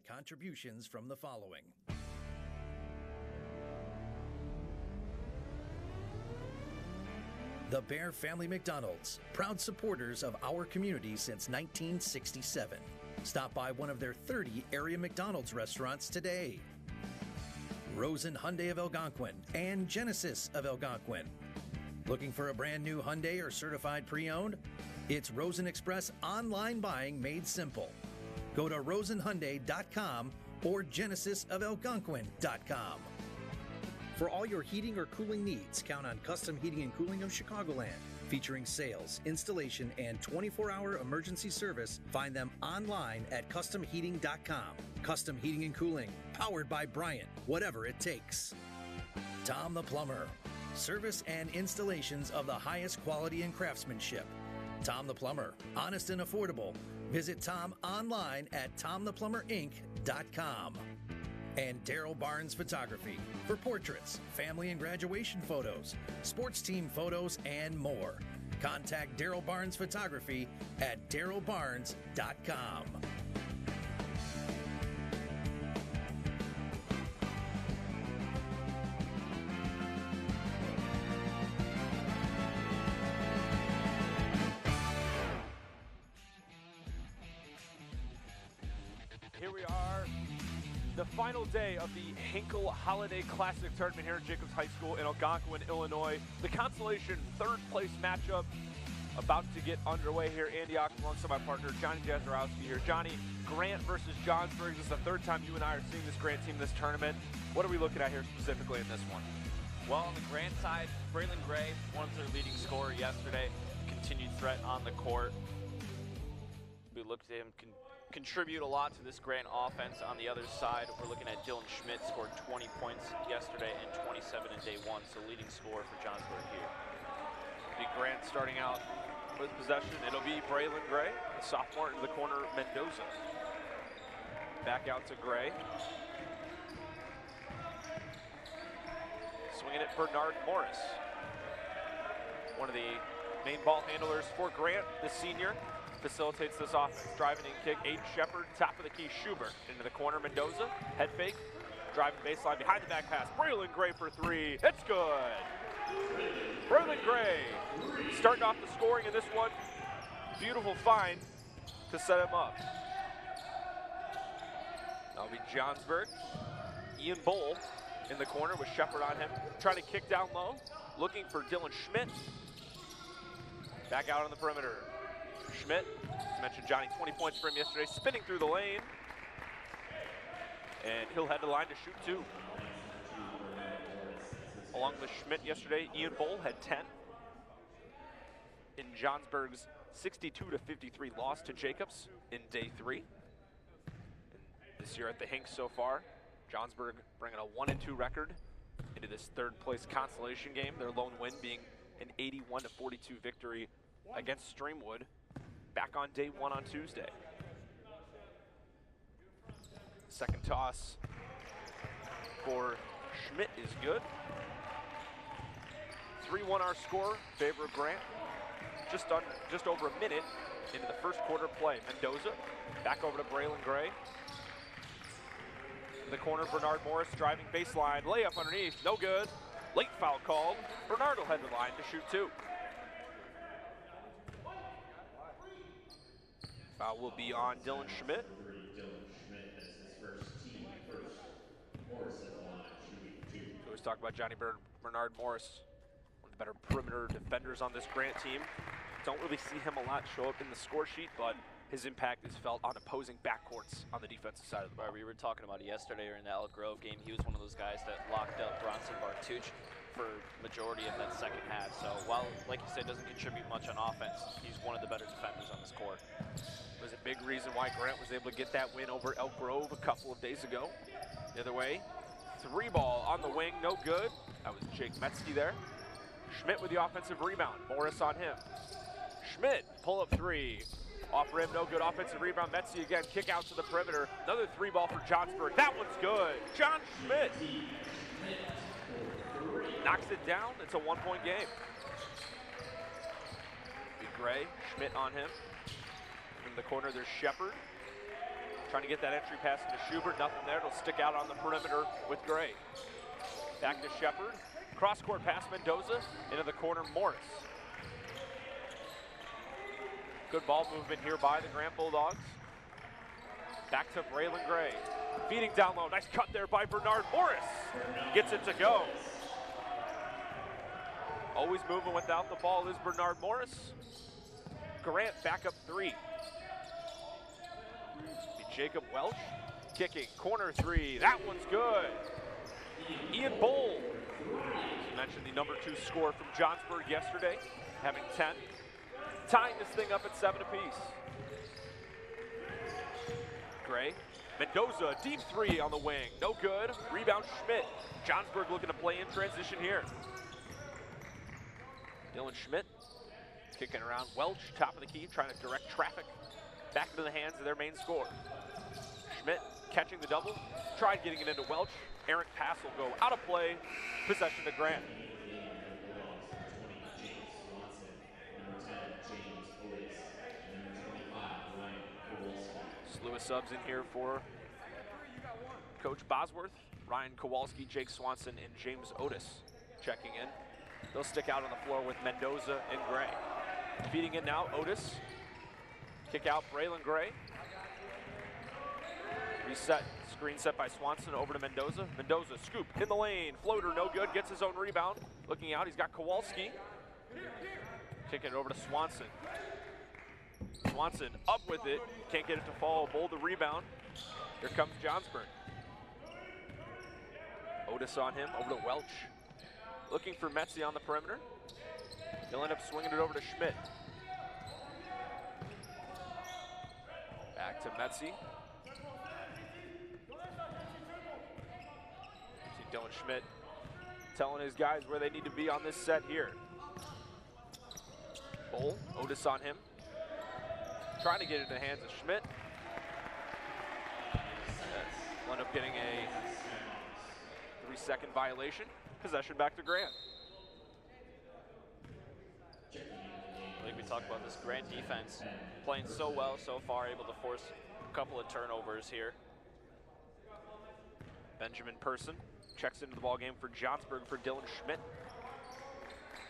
Contributions from the following. The Bear Family McDonald's, proud supporters of our community since 1967. Stop by one of their 30 area McDonald's restaurants today. Rosen Hyundai of Algonquin and Genesis of Algonquin. Looking for a brand new Hyundai or certified pre-owned? It's Rosen Express online buying made simple. Go to rosenhyundai.com or genesisofelgonquin.com. For all your heating or cooling needs, count on Custom Heating and Cooling of Chicagoland. Featuring sales, installation, and 24-hour emergency service, find them online at customheating.com. Custom Heating and Cooling, powered by Bryant, whatever it takes. Tom the Plumber, service and installations of the highest quality and craftsmanship. Tom the Plumber, honest and affordable. Visit Tom online at tomtheplumberinc.com. And Daryl Barnes Photography for portraits, family and graduation photos, sports team photos, and more. Contact Daryl Barnes Photography at darylbarnes.com. Here we are, the final day of the Hinkle Holiday Classic Tournament here at Jacobs High School in Algonquin, Illinois. The consolation third place matchup about to get underway here. Andy Ock alongside my partner Johnny Jazarowski here. Johnny, Grant versus Johnsburg. This is the third time you and I are seeing this Grant team in this tournament. What are we looking at here specifically in this one? Well, on the Grant side, Braylon Gray, one of their leading scorer yesterday, continued threat on the court. We looked at him contribute a lot to this Grant offense. On the other side, we're looking at Dylan Schmidt, scored 20 points yesterday and 27 in day one, so leading scorer for Johnsburg here. Be Grant starting out with possession. It'll be Braylon Gray, the sophomore, into the corner, Mendoza. Back out to Gray. Swinging it, Bernard Morris. One of the main ball handlers for Grant, the senior. Facilitates this offense. Driving in kick, Aiden Shepard, top of the key, Schubert. Into the corner, Mendoza, head fake. Driving baseline, behind the back pass. Braylon Gray for three, it's good. Braylon Gray starting off the scoring in this one. Beautiful find to set him up. That'll be Johnsburg. Ian Bowl in the corner with Shepard on him. Trying to kick down low. Looking for Dylan Schmidt. Back out on the perimeter. Schmidt, as mentioned, Johnny, 20 points for him yesterday, spinning through the lane. And he'll head to the line to shoot two. Along with Schmidt yesterday, Ian Bowl had 10. In Johnsburg's 62-53 loss to Jacobs in day three. And this year at the Hinks so far, Johnsburg bringing a 1-2 record into this third place consolation game. Their lone win being an 81-42 victory against Streamwood back on day one on Tuesday. Second toss for Schmidt is good. 3-1 our score, favor of Grant. Just over a minute into the first quarter play. Mendoza back over to Braylon Gray. In the corner, Bernard Morris driving baseline, layup underneath, no good. Late foul called. Bernard will head to the line to shoot two. Foul will be on Dylan Schmidt. We always talk about Bernard Morris, one of the better perimeter defenders on this Grant team. Don't really see him a lot show up in the score sheet, but his impact is felt on opposing backcourts on the defensive side of the ball. We were talking about it yesterday or in the Elk Grove game. He was one of those guys that locked up Bronson Bartucci for majority of that second half. So while, like you said, doesn't contribute much on offense, he's one of the better defenders on this court. It was a big reason why Grant was able to get that win over Elk Grove a couple of days ago. The other way, three ball on the wing, no good. That was Jake Metzke there. Schmidt with the offensive rebound, Morris on him. Schmidt, pull up three. Off rim, no good. Offensive rebound, Metzke again, kick out to the perimeter. Another three ball for Johnsburg. That one's good. John Schmidt knocks it down. It's a 1-point game. Big Gray, Schmidt on him. In the corner, there's Shepard. Trying to get that entry pass into Schubert, nothing there. It'll stick out on the perimeter with Gray. Back to Shepard. Cross-court pass Mendoza into the corner, Morris. Good ball movement here by the Grant Bulldogs. Back to Braylon Gray. Feeding down low. Nice cut there by Bernard Morris. Gets it to go. Always moving without the ball is Bernard Morris. Grant back up 3. Jacob Welch kicking. Corner 3. That one's good. Ian Bowl. You mentioned the number 2 scorer from Johnsburg yesterday, having 10. Tying this thing up at 7 apiece. Gray. Mendoza, deep 3 on the wing. No good. Rebound Schmidt. Johnsburg looking to play in transition here. Dylan Schmidt kicking around Welch, top of the key, trying to direct traffic back into the hands of their main scorer. Schmidt catching the double, tried getting it into Welch. Errant pass will go out of play. Possession to Grant. Slew of subs in here for Coach Bosworth. Ryan Kowalski, Jake Swanson, and James Otis checking in. They'll stick out on the floor with Mendoza and Gray. Feeding in now, Otis. Kick out, Braylon Gray. Reset, screen set by Swanson over to Mendoza. Mendoza, scoop in the lane, floater, no good, gets his own rebound. Looking out, he's got Kowalski. Kicking it over to Swanson. Swanson up with it, can't get it to fall, Bowl the rebound. Here comes Johnsburg. Otis on him, over to Welch. Looking for Metzi on the perimeter. He'll end up swinging it over to Schmidt. Back to Metzi. See Dylan Schmidt telling his guys where they need to be on this set here. Bowl, Otis on him. Trying to get it in the hands of Schmidt. Will end up getting a 3-second violation. Possession back to Grant. Like we talked about, this Grant defense playing so well so far, able to force a couple of turnovers here. Benjamin Person checks into the ball game for Johnsburg for Dylan Schmidt.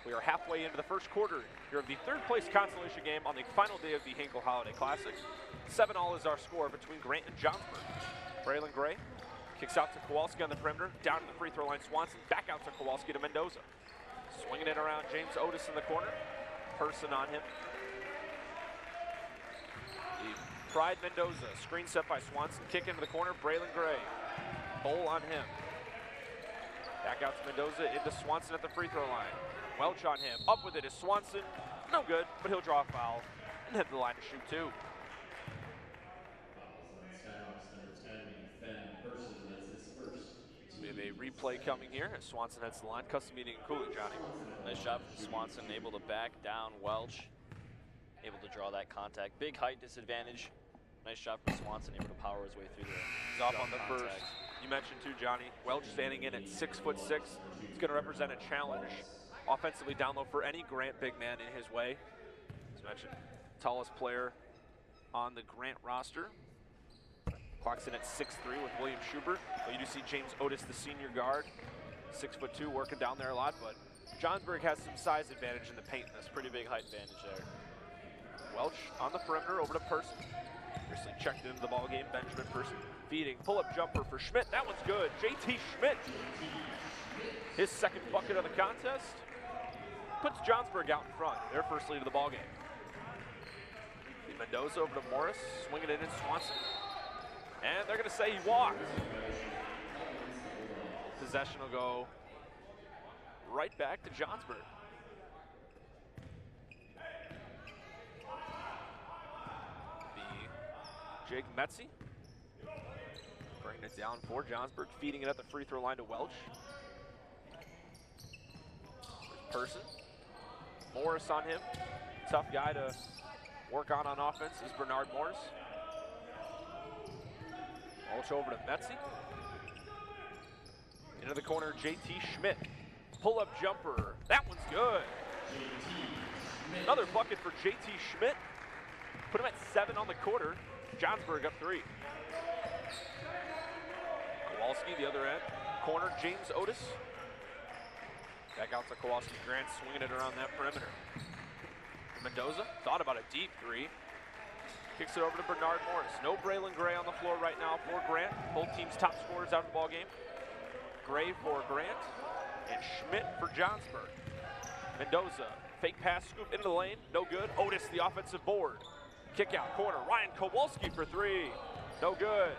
We are halfway into the first quarter here of the third-place consolation game on the final day of the Hinkle Holiday Classic. 7-all is our score between Grant and Johnsburg. Braylon Gray kicks out to Kowalski on the perimeter, down to the free throw line. Swanson back out to Kowalski to Mendoza. Swinging it around, James Otis in the corner. Person on him. The Pride Mendoza, screen set by Swanson, kick into the corner, Braylon Gray. Bowl on him. Back out to Mendoza, into Swanson at the free throw line. Welch on him, up with it is Swanson. No good, but he'll draw a foul and head to the line to shoot 2. We have a replay coming here as Swanson heads to the line. Custom heating and cooling, Johnny. Nice job from Swanson, able to back down Welch, able to draw that contact. Big height disadvantage. Nice job from Swanson, able to power his way through there. He's off on the first. You mentioned too, Johnny, Welch standing in at 6'6". He's going to represent a challenge offensively down low for any Grant big man in his way. As mentioned, tallest player on the Grant roster. Clocks in at 6'3" with William Schubert. But you do see James Otis, the senior guard, 6'2", working down there a lot. But Johnsburg has some size advantage in the paint. That's Pretty big height advantage there. Welch on the perimeter over to Person. Fiercely checked into the ball game. Benjamin Person feeding. Pull-up jumper for Schmidt. That one's good. JT Schmidt. His second bucket of the contest. Puts Johnsburg out in front. Their first lead of the ball game. Mendoza over to Morris. Swinging it in Swanson. And they're going to say he walked. Possession will go right back to Johnsburg. Jake Metzi bringing it down for Johnsburg, feeding it at the free throw line to Welch. Person. Morris on him. Tough guy to work on offense is Bernard Morris. Welch over to Metzi. Into the corner, JT Schmidt. Pull-up jumper. That one's good. Another bucket for JT Schmidt. Put him at 7 on the quarter. Johnsburg up 3. Kowalski, the other end. Corner, James Otis. Back out to Kowalski. Grant swinging it around that perimeter. Mendoza thought about a deep 3. Kicks it over to Bernard Morris. No Braylon Gray on the floor right now for Grant. Both teams' top scorers out of the ball game. Gray for Grant and Schmidt for Johnsburg. Mendoza, fake pass, scoop into the lane, no good. Otis, the offensive board. Kick out corner, Ryan Kowalski for 3, no good.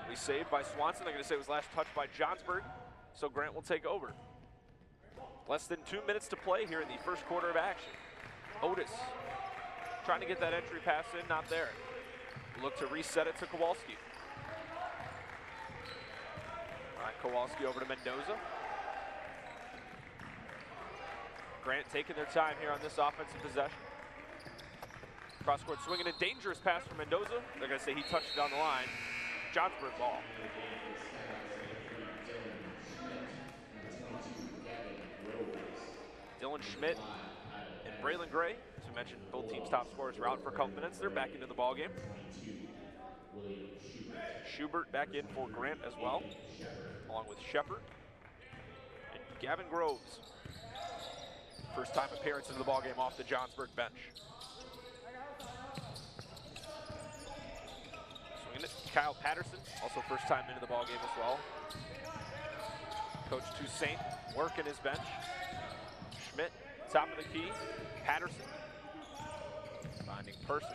We saved by Swanson. They're going to say it was last touched by Johnsburg, so Grant will take over. Less than 2 minutes to play here in the first quarter of action. Otis trying to get that entry pass in, not there. Look to reset it to Kowalski. All right, Kowalski over to Mendoza. Grant taking their time here on this offensive possession. Cross-court swinging, a dangerous pass from Mendoza. They're going to say he touched it on the line. Johnsburg ball. Dylan Schmidt and Braylon Gray, as we mentioned, both teams' top scorers were out for a couple minutes. They're back into the ball game. Schubert back in for Grant as well, along with Shepard and Gavin Groves. First time appearance into the ball game off the Johnsburg bench. Swinging it, Kyle Patterson, also first time into the ball game as well. Coach Toussaint working his bench. Schmidt, top of the key. Patterson, finding Person.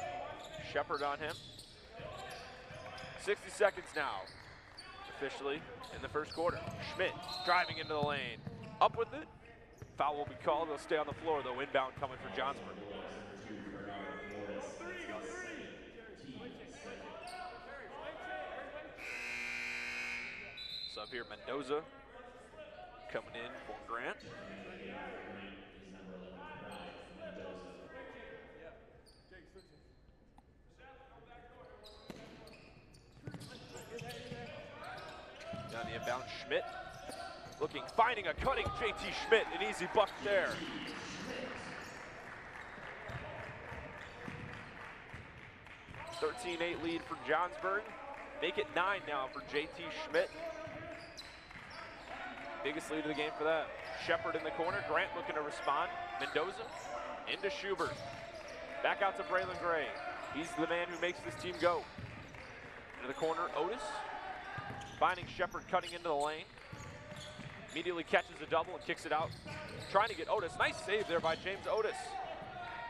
Shepard on him. 60 seconds now, officially in the first quarter. Schmidt driving into the lane, up with it. Foul will be called. They'll stay on the floor, though. Inbound coming for Johnsburg. Sub here, Mendoza coming in for Grant. Down the inbound, Schmidt. Looking, finding a cutting JT Schmidt, an easy buck there. (13-8) lead for Johnsburg. Make it 9 now for JT Schmidt. Biggest lead of the game for that. Shepard in the corner, Grant looking to respond. Mendoza into Schubert. Back out to Braylon Gray. He's the man who makes this team go. Into the corner, Otis. Finding Shepard cutting into the lane. Immediately catches a double and kicks it out. Trying to get Otis. Nice save there by James Otis.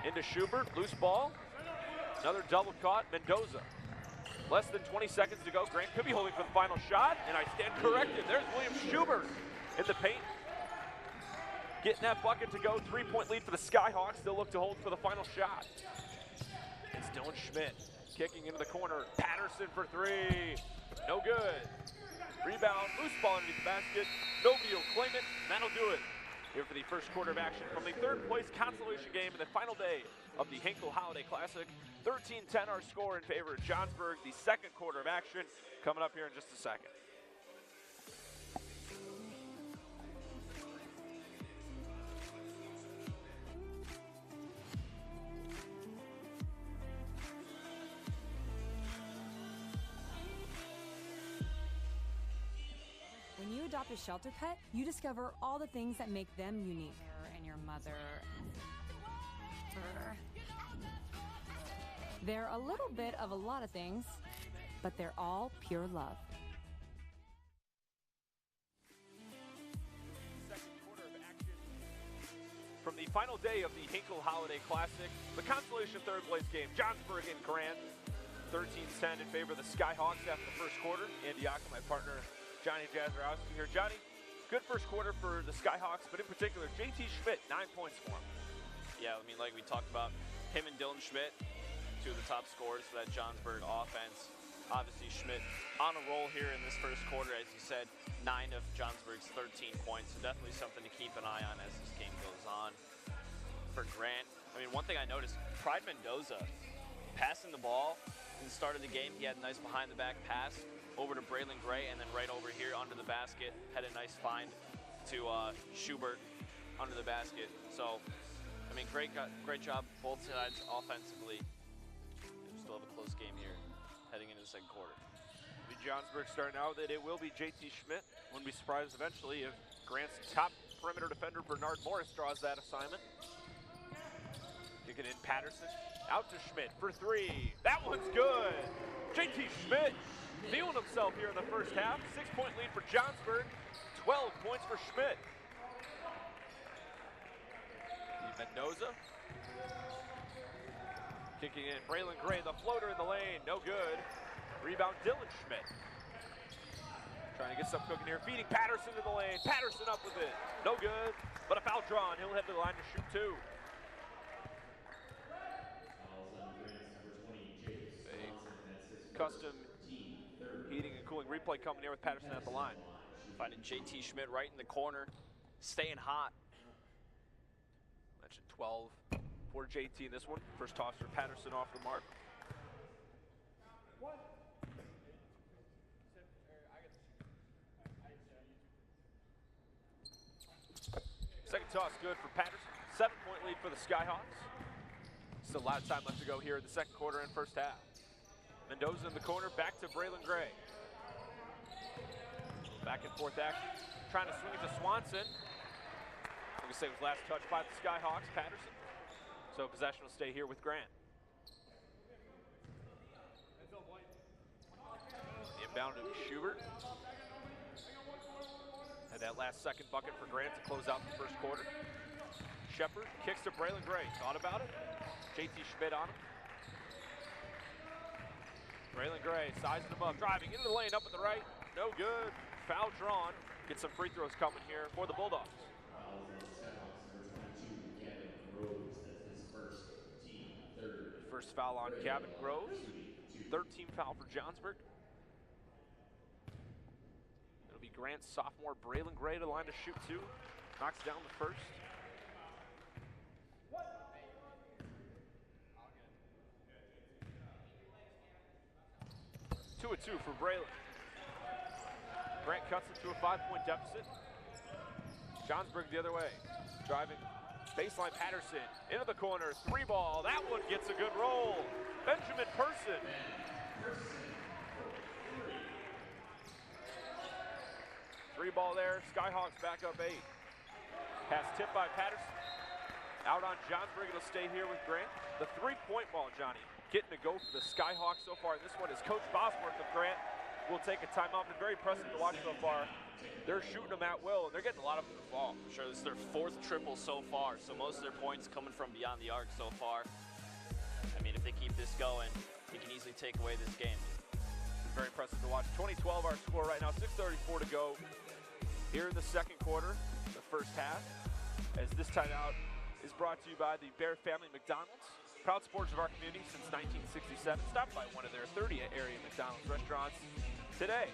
Into Schubert, loose ball. Another double caught, Mendoza. Less than 20 seconds to go. Grant could be holding for the final shot, and I stand corrected. There's William Schubert in the paint. Getting that bucket to go. 3-point lead for the Skyhawks. They'll look to hold for the final shot. It's Dylan Schmidt kicking into the corner. Patterson for 3. No good. Rebound, loose ball underneath the basket. Nobody will claim it. That'll do it. Here for the first quarter of action from the third place consolation game in the final day of the Hinkle Holiday Classic. 13-10 our score in favor of Johnsburg. The second quarter of action coming up here in just a second. When you adopt a shelter pet, you discover all the things that make them unique. And your mother. They're a little bit of a lot of things, but they're all pure love. Second quarter of action from the final day of the Hinkle Holiday Classic. The consolation third place game, Johnsburg and Grant. 13-10 in favor of the Skyhawks after the first quarter. Andy Yaka, my partner, Johnny Jazarowski here. Johnny, good first quarter for the Skyhawks, but in particular, JT Schmidt, 9 points for him. Yeah, I mean, like we talked about, him and Dylan Schmidt, two of the top scorers for that Johnsburg offense. Obviously, Schmidt on a roll here in this first quarter, as you said, 9 of Johnsburg's 13 points. So definitely something to keep an eye on as this game goes on. For Grant, I mean, one thing I noticed, Pride Mendoza passing the ball in the start of the game. He had a nice behind-the-back pass over to Braylon Gray, and then right over here under the basket, had a nice find to Schubert under the basket. So, I mean, great job both sides offensively. We still of a close game here heading into the second quarter. Johnsburg starting out that it will be JT Schmidt. Wouldn't be surprised eventually if Grant's top perimeter defender Bernard Morris draws that assignment. Kicking in Patterson, out to Schmidt for three. That one's good. JT Schmidt feeling himself here in the first half. 6-point lead for Johnsburg, 12 points for Schmidt. Mendoza. Kicking in, Braylon Gray, the floater in the lane, no good. Rebound, Dylan Schmidt. Trying to get something cooking here, feeding Patterson in the lane. Patterson up with it, no good. But a foul drawn, he'll head to the line to shoot two. Custom heating and cooling replay coming here with Patterson at the line. Finding JT Schmidt right in the corner, staying hot. Mentioned 12 for JT in this one. First toss for Patterson off the mark. Second toss good for Patterson. 7-point lead for the Skyhawks. Still a lot of time left to go here in the second quarter and first half. Mendoza in the corner, back to Braylon Gray. Back and forth action. Trying to swing it to Swanson. Like I say, it was last touch by the Skyhawks, Patterson. So possession will stay here with Grant. Inbound to Schubert. Had that last second bucket for Grant to close out the first quarter. Shepard kicks to Braylon Gray. Thought about it. JT Schmidt on him. Braylon Gray sizing him up, driving into the lane, up at the right. No good. Foul drawn. Get some free throws coming here for the Bulldogs. First foul on Gavin Groves. 13 foul for Johnsburg. It'll be Grant's sophomore Braylon Gray to the line to shoot two. Knocks down the first. 2-2 for Braylon. Grant cuts it to a 5-point deficit. Johnsburg the other way. Driving baseline Patterson into the corner. 3-ball. That one gets a good roll. Benjamin Person. Three-ball there. Skyhawks back up 8. Pass tipped by Patterson. Out on Johnsburg. It'll stay here with Grant. The 3-point ball, Johnny. Getting to go for the Skyhawks so far. This one is Coach Bosworth of Grant. Will take a timeout. Been very impressive to watch so far. They're shooting them at will, and they're getting a lot of them to fall. Sure, this is their 4th triple so far, so most of their points coming from beyond the arc so far. I mean, if they keep this going, they can easily take away this game. Very impressive to watch. 20-12 our score right now. 6:34 to go here in the second quarter, the first half. As this timeout is brought to you by the Bear Family McDonald's. Proud supporters of our community since 1967. Stop by one of their 30 area McDonald's restaurants today.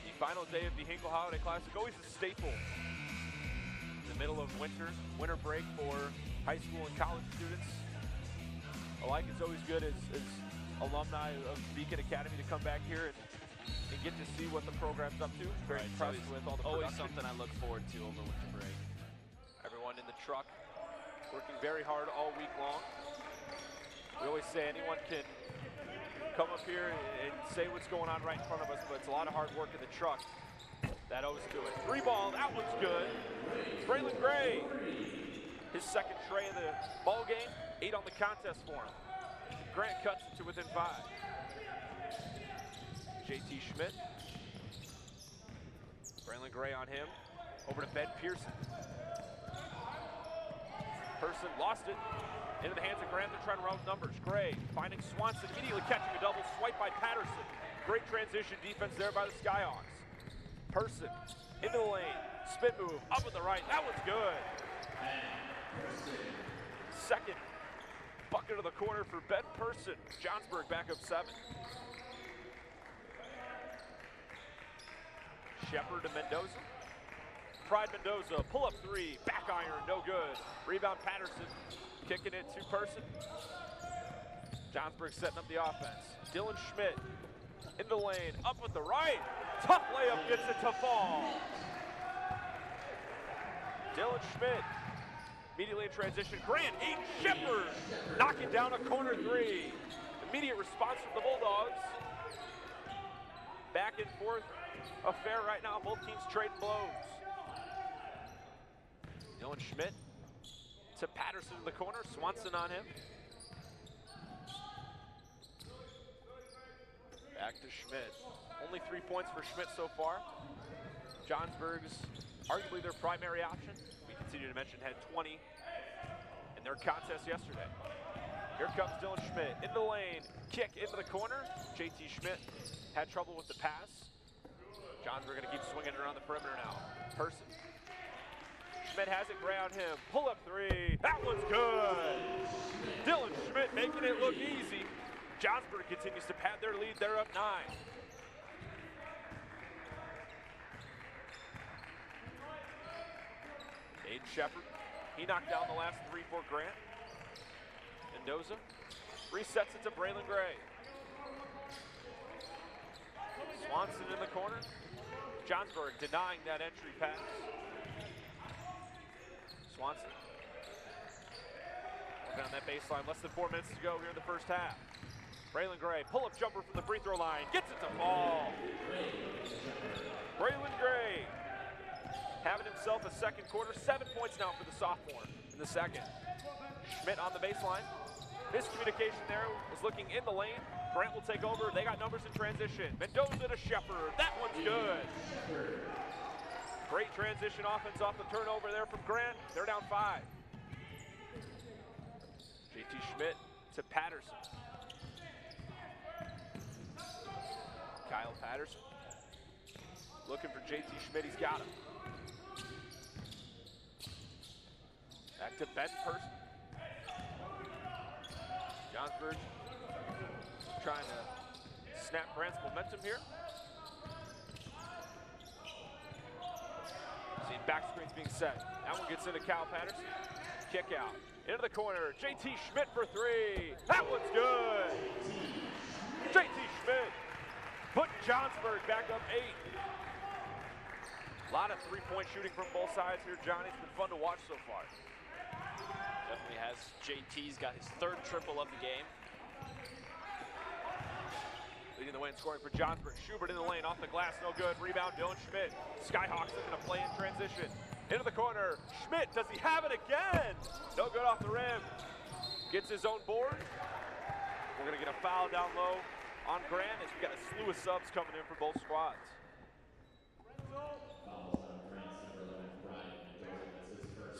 The final day of the Hinkle Holiday Classic, always a staple in the middle of winter break for high school and college students alike. It's always good as alumni of Beacon Academy to come back here and get to see what the program's up to. Very impressed with all the production. Always something I look forward to over winter break. Everyone in the truck working very hard all week long. We always say anyone can come up here and say what's going on right in front of us, but it's a lot of hard work in the truck. That always do it. 3-ball, that one's good. Braylon Gray, his second tray of the ball game, 8 on the contest for him. Grant cuts it to within 5. JT Schmidt. Braylon Gray on him. Over to Ben Pearson. Person lost it into the hands of Grant. They're trying to round numbers. Gray finding Swanson, immediately catching a double swipe by Patterson. Great transition defense there by the Skyhawks. Person into the lane, spin move, up with the right. That one's good. Second bucket of the corner for Ben Person. Johnsburg back up 7. Shepard to Mendoza. Pride Mendoza, pull up 3, back iron, no good. Rebound Patterson, kicking it to Person. Johnsburg setting up the offense. Dylan Schmidt in the lane, up with the right. Tough layup, gets it to fall. Dylan Schmidt Immediately in transition, Grant, Aiden Shepard knocking down a corner three. Immediate response from the Bulldogs. Back and forth affair right now. Both teams trading blows. Dylan Schmidt to Patterson in the corner. Swanson on him. Back to Schmidt. Only 3 points for Schmidt so far. Johnsburg's arguably their primary option. We continue to mention had 20 in their contest yesterday. Here comes Dylan Schmidt into the lane. Kick into the corner. JT Schmidt had trouble with the pass. Johnsburg going to keep swinging around the perimeter now. Person. Schmidt has it, ground him. Pull up three. That one's good. Dylan Schmidt making it look easy. Johnsburg continues to pad their lead. They're up 9. Aiden Shepard. He knocked down the last 3 for Grant. Mendoza resets it to Braylon Gray. Swanson in the corner. Johnsburg denying that entry pass. Swanson working on that baseline. Less than 4 minutes to go here in the first half. Braylon Gray, pull-up jumper from the free throw line. Gets it to fall. Braylon Gray having himself a second quarter. 7 points now for the sophomore in the second. Schmidt on the baseline. Miscommunication there, was looking in the lane. Grant will take over. They got numbers in transition. Mendoza to Shepard. That one's good. Great transition offense off the turnover there from Grant. They're down 5. JT Schmidt to Patterson. Kyle Patterson looking for JT Schmidt. He's got him. Back to Ben Person. Johnsburg trying to snap Grant's momentum here. See back screens being set. That one gets into Kyle Patterson. Kick out. Into the corner. JT Schmidt for 3. That one's good. JT Schmidt putting Johnsburg back up 8. A lot of 3-point shooting from both sides here, Johnny. It's been fun to watch so far. Definitely has. JT's got his 3rd triple of the game. Leading the way in scoring for Johnsburg. Schubert in the lane, off the glass, no good. Rebound, Dylan Schmidt. Skyhawks looking to play in transition. Into the corner. Schmidt, does he have it again? No good off the rim. Gets his own board. We're going to get a foul down low on Grant as we've got a slew of subs coming in for both squads.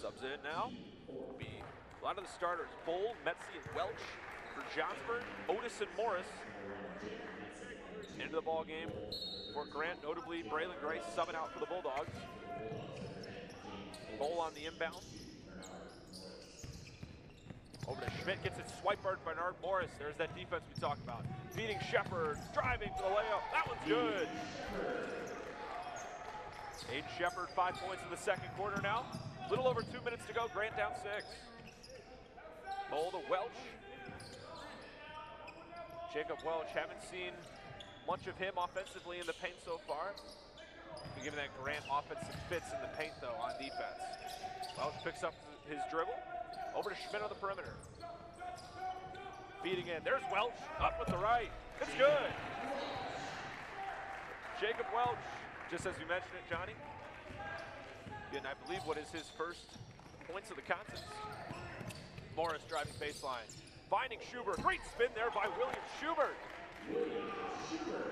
Subs in now. Will be a lot of the starters. Bowl, Metzi, and Welch for Johnsburg. Otis and Morris into the ball game for Grant. Notably, Braylon Gray subbing out for the Bulldogs. Bowl on the inbound. Over to Schmidt, gets it swiped by Bernard Morris. There's that defense we talked about. Beating Shepard, driving for the layup. That one's good. Aiden Shepard, 5 points in the second quarter now. A little over 2 minutes to go. Grant down 6. Bowl to Welch. Jacob Welch, haven't seen much of him offensively in the paint so far. Giving that Grant offense some fits in the paint, though, on defense. Welch picks up his dribble. Over to Schmidt on the perimeter. Feeding in. There's Welch. Up with the right. It's good. Jacob Welch, just as you mentioned it, Johnny. And I believe what is his first points of the contest. Morris driving baseline. Finding Schubert. Great spin there by William Schubert.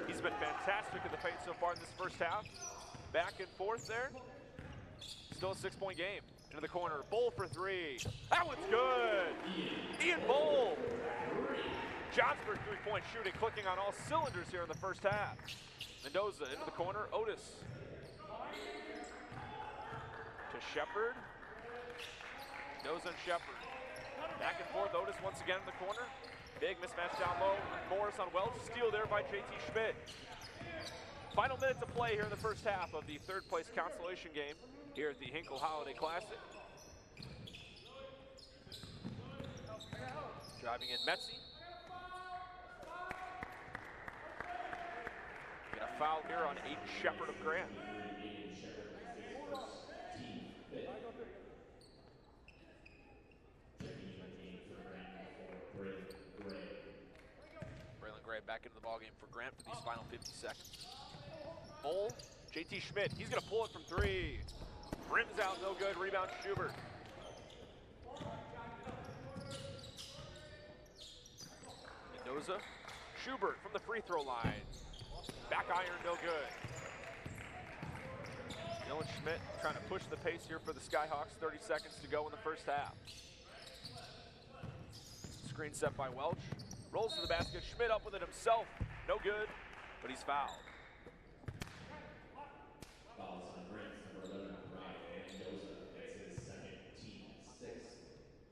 He's been fantastic in the paint so far in this first half. Back and forth there. Still a 6-point game. Into the corner. Bowl for 3. That one's good. Ian Bowl. Johnsburg 3-point shooting, clicking on all cylinders here in the first half. Mendoza into the corner. Otis. To Shepard. Mendoza and Shepard. Back and forth. Otis once again in the corner. Big mismatch down low. Morris on Welch. Steal there by JT Schmidt. Final minute to play here in the first half of the 3rd place consolation game here at the Hinkle Holiday Classic. Driving in Metzi. Get a foul here on Aiden Shepard of Grant. right back into the ballgame for Grant for these final 50 seconds. Bull, JT Schmidt, he's gonna pull it from 3. Rims out, no good, rebound Schubert. Mendoza, Schubert from the free throw line. Back iron, no good. Dylan Schmidt trying to push the pace here for the Skyhawks. 30 seconds to go in the first half. Screen set by Welch. Rolls to the basket. Schmidt up with it himself. No good, but he's fouled. Fouls on Grant, number 11, Ryan Mendoza. That's his second team,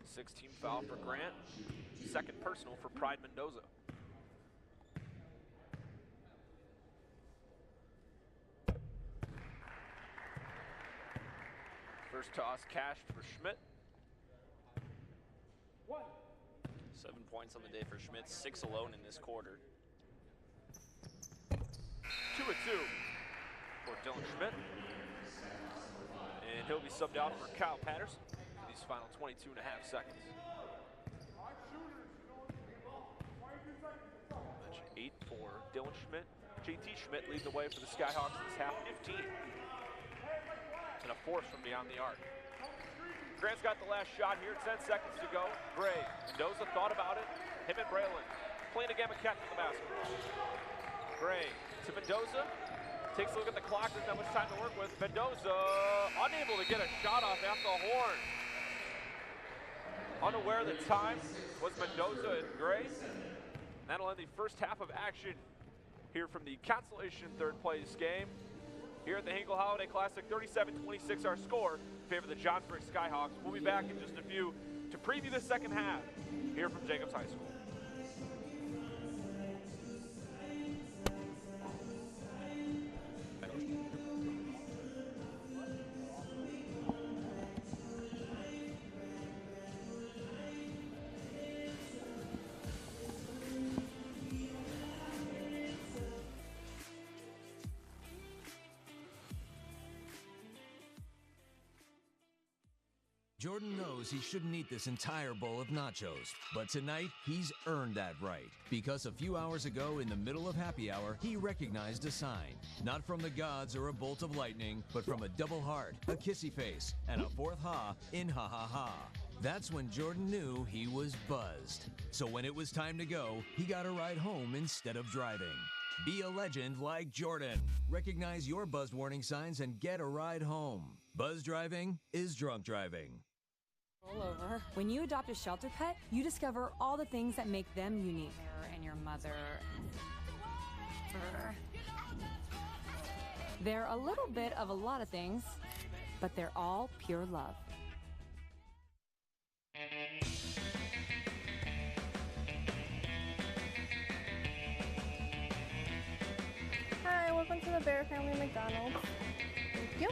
16 foul for Grant. Second personal for Pride Mendoza. First toss cashed for Schmidt. 7 points on the day for Schmidt, 6 alone in this quarter. 2 of 2 for Dylan Schmidt. And he'll be subbed out for Kyle Patterson for these final 22 and a half seconds. Match 8 for Dylan Schmidt. JT Schmidt leads the way for the Skyhawks in this half, 15. And a force from beyond the arc. Grant's got the last shot here, 10 seconds to go. Gray, Mendoza thought about it. Him and Braylon playing a game of catch with the basketball. Gray to Mendoza, takes a look at the clock, there's not much time to work with. Mendoza unable to get a shot off at the horn. Unaware of the time was Mendoza and Gray. That'll end the first half of action here from the consolation third place game. Here at the Hinkle Holiday Classic, 37-26 our score in favor of the Johnsburg Skyhawks. We'll be back in just a few to preview the second half here from Jacobs High School. Jordan knows he shouldn't eat this entire bowl of nachos, but tonight he's earned that right. Because a few hours ago, in the middle of happy hour, he recognized a sign. Not from the gods or a bolt of lightning, but from a double heart, a kissy face, and a fourth ha in ha ha ha. That's when Jordan knew he was buzzed. So when it was time to go, he got a ride home instead of driving. Be a legend like Jordan. Recognize your buzzed warning signs and get a ride home. Buzz driving is drunk driving. Roll over. When you adopt a shelter pet, you discover all the things that make them unique. And your mother. They're a little bit of a lot of things, but they're all pure love. Hi, welcome to the Bear Family McDonald's. Thank you.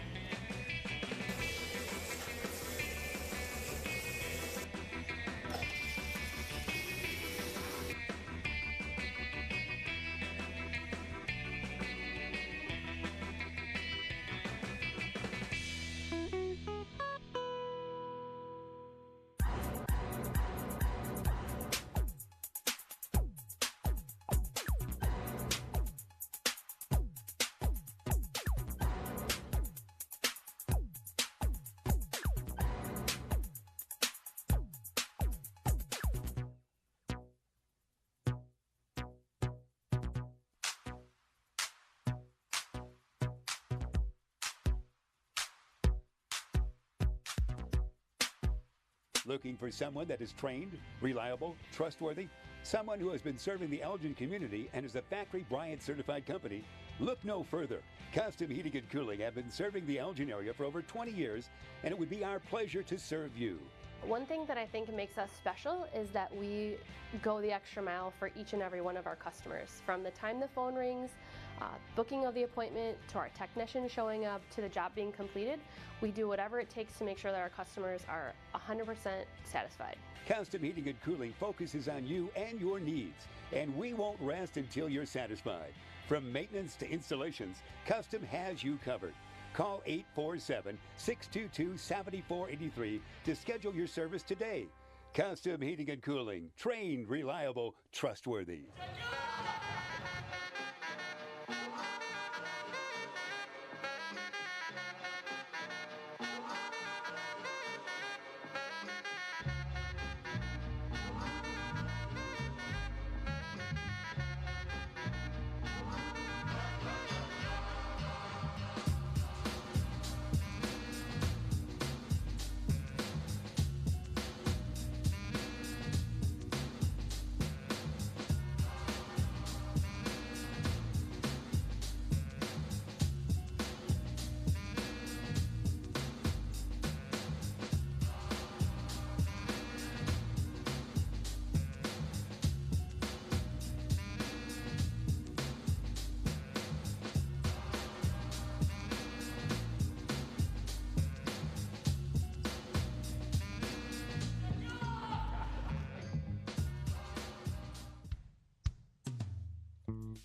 Looking for someone that is trained, reliable, trustworthy? Someone who has been serving the Elgin community and is a Factory Bryant certified company? Look no further. Custom Heating and Cooling have been serving the Elgin area for over 20 years, and it would be our pleasure to serve you. One thing that I think makes us special is that we go the extra mile for each and every one of our customers. From the time the phone rings, booking of the appointment, to our technician showing up, to the job being completed, we do whatever it takes to make sure that our customers are 100% satisfied. Custom Heating and Cooling focuses on you and your needs, and we won't rest until you're satisfied. From maintenance to installations, Custom has you covered. Call 847-622-7483 to schedule your service today. Custom Heating and Cooling, trained, reliable, trustworthy.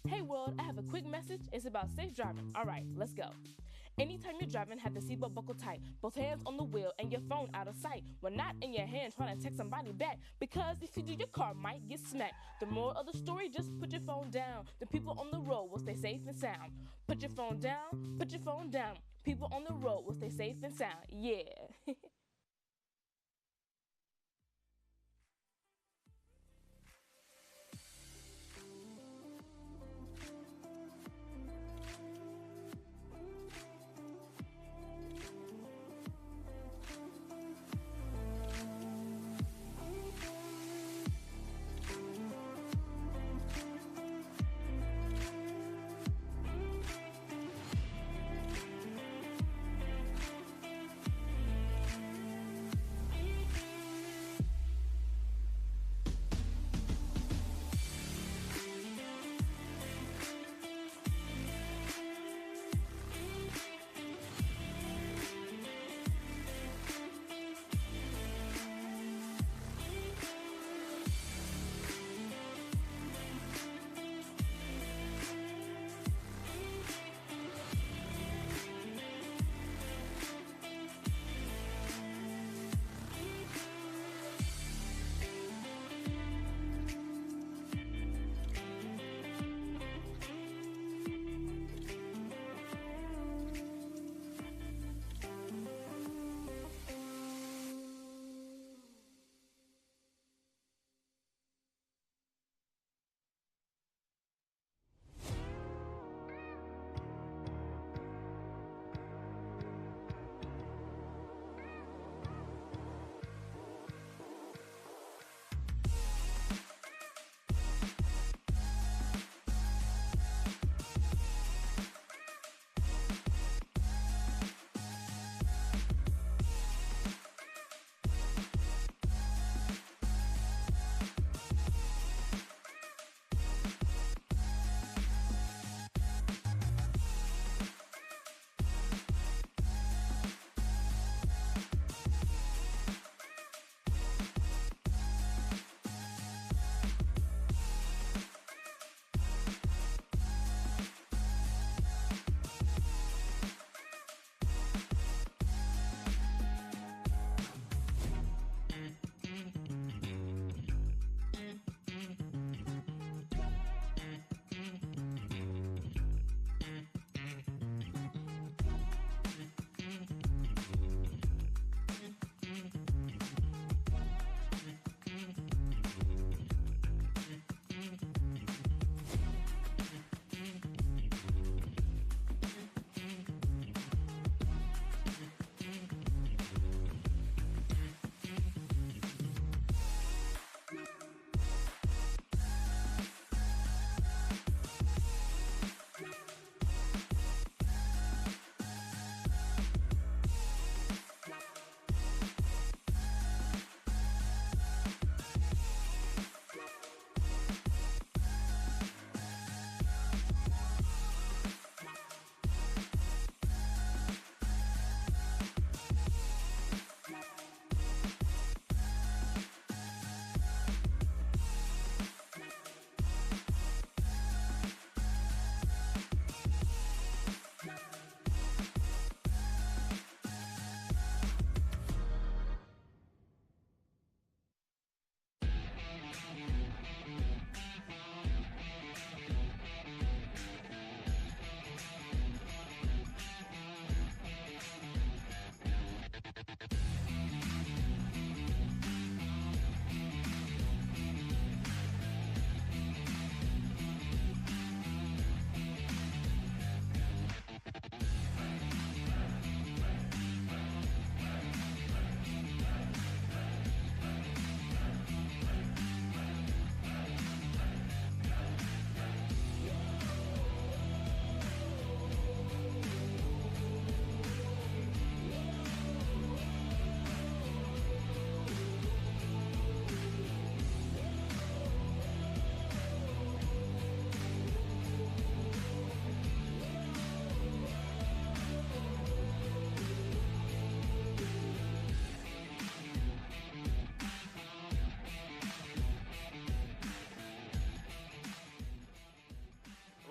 Hey world, I have a quick message. It's about safe driving. All right, let's go. Anytime you're driving, have the seatbelt buckled tight. Both hands on the wheel and your phone out of sight. When not in your hand trying to text somebody back. Because if you do, your car might get smacked. The moral of the story, just put your phone down. The people on the road will stay safe and sound. Put your phone down, put your phone down. People on the road will stay safe and sound. Yeah.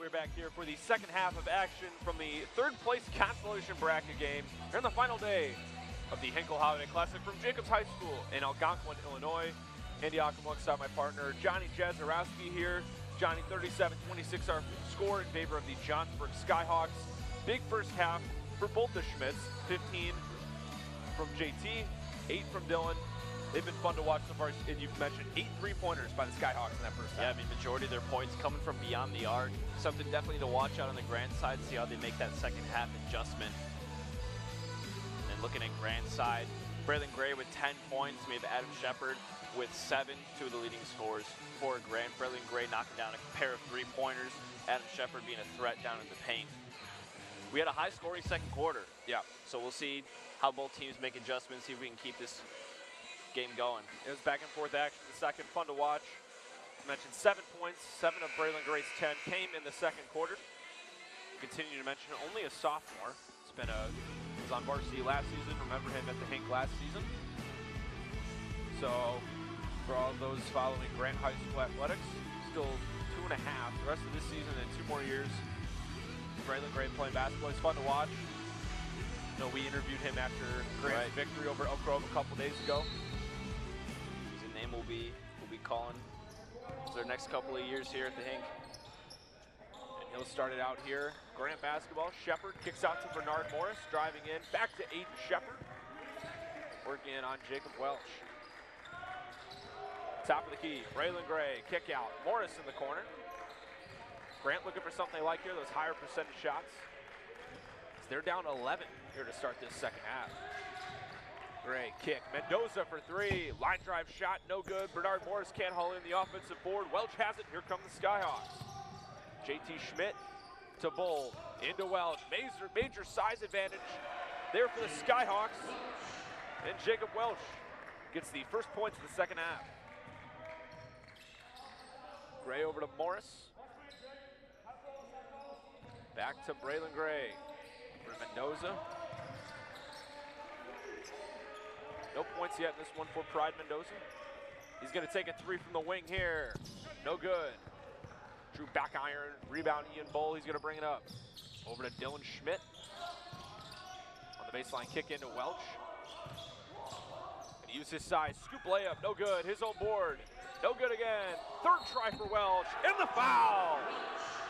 we're back here for the second half of action from the third place consolation bracket game. We're on the final day of the Hinkle Holiday Classic from Jacobs High School in Algonquin, Illinois. Andy Ockham alongside my partner Johnny Jazarowski here. Johnny, 37-26 our score in favor of the Johnsburg Skyhawks. Big first half for both the Schmidts. 15 from JT, 8 from Dylan. They've been fun to watch so far, and you've mentioned 8 3-pointers by the Skyhawks in that first half. Yeah, I mean, majority of their points coming from beyond the arc. Something definitely to watch out on the Grant side, see how they make that second half adjustment. And looking at Grant side, Braylon Gray with 10 points. We have Adam Shepard with 7, 2 of the leading scorers for Grant. Braylon Gray knocking down a pair of 3-pointers. Adam Shepard being a threat down in the paint. We had a high-scoring second quarter. Yeah. So we'll see how both teams make adjustments, see if we can keep this game going. It was back and forth action. The second, fun to watch. I mentioned 7 points, 7 of Braylon Gray's 10 came in the second quarter. Continue to mention only a sophomore. It's been was on varsity last season. Remember him at the Hinkle last season. So for all those following Grant High School athletics, still 2.5 the rest of this season and 2 more years. Braylon Gray playing basketball. It's fun to watch. You know, we interviewed him after Grant's victory over Elk Grove a couple days ago. His name we'll be calling for their next couple of years here at the Hink. And he'll start it out here. Grant basketball. Shepard kicks out to Bernard Morris, driving in. Back to Aiden Shepard. Working in on Jacob Welch. Top of the key. Braylon Gray, kick out. Morris in the corner. Grant looking for something they like here, those higher percentage shots. They're down 11 here to start this second half. Gray kick. Mendoza for 3. Line drive shot, no good. Bernard Morris can't haul in the offensive board. Welch has it. Here come the Skyhawks. JT Schmidt to Bull. Into Welch. Major size advantage there for the Skyhawks. And Jacob Welch gets the first points of the second half. Gray over to Morris. Back to Braylon Gray. For Mendoza. No points yet in this one for Pride Mendoza. He's going to take a 3 from the wing here. No good. Drew back iron. Rebound Ian Bull. He's going to bring it up. Over to Dylan Schmidt. On the baseline kick into Welch. And use his size. Scoop layup. No good. His own board. No good again. Third try for Welch. And the foul.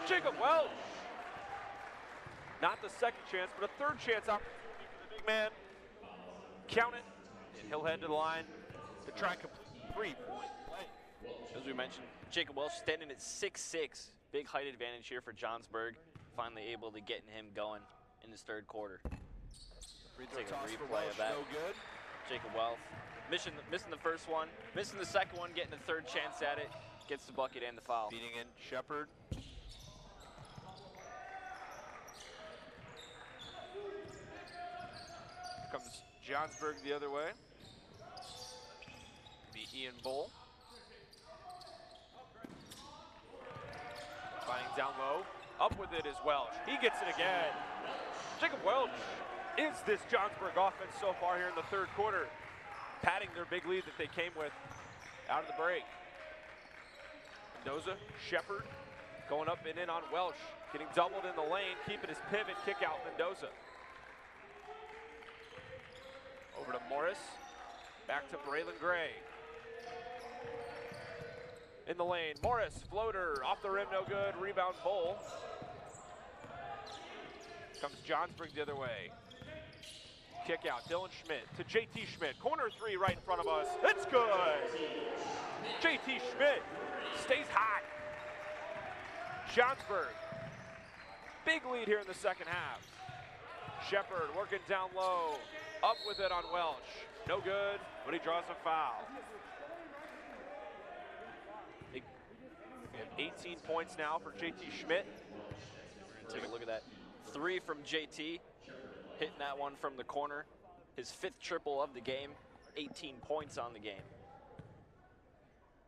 Jacob Welch. Not the second chance, but a third chance opportunity for the big man. Count it, and he'll head to the line to try and complete 3-point play. As we mentioned, Jacob Welch standing at 6'6". Big height advantage here for Johnsburg. Finally able to get him going in this third quarter. Take a replay of that. No good. Jacob Welch missing the first one, missing the second one, getting the third chance at it, gets the bucket and the foul. Beating in Shepard. Comes Johnsburg the other way. Be Ian Bull. Finding down low. Up with it is Welch. He gets it again. Jacob Welch is this Johnsburg offense so far here in the third quarter. Padding their big lead that they came with out of the break. Mendoza, Shepard going up and in on Welch. Getting doubled in the lane, keeping his pivot, kick out Mendoza. Over to Morris, back to Braylon Gray. In the lane, Morris, floater, off the rim, no good, rebound Bull. Comes Johnsburg the other way. Kick out, Dylan Schmidt to JT Schmidt. Corner 3 right in front of us, it's good! JT Schmidt stays hot. Johnsburg, big lead here in the second half. Shepard working down low. Up with it on Welch. No good, but he draws a foul. We have 18 points now for JT Schmidt. Take a look at that. 3 from JT, hitting that one from the corner. His 5th triple of the game, 18 points on the game.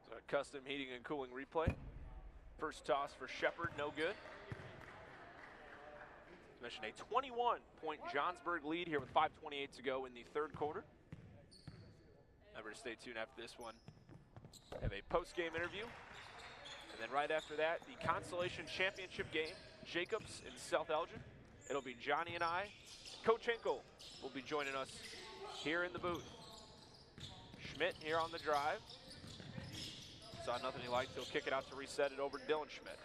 So a custom heating and cooling replay. First toss for Shepard, no good. Mentioned a 21-point Johnsburg lead here with 5:28 to go in the third quarter. Remember to stay tuned after this one. Have a post-game interview. And then right after that, the Consolation Championship game, Jacobs in South Elgin. It'll be Johnny and I. Coach Hinkle will be joining us here in the booth. Schmidt here on the drive. Saw nothing he liked. He'll kick it out to reset it over to Dylan Schmidt.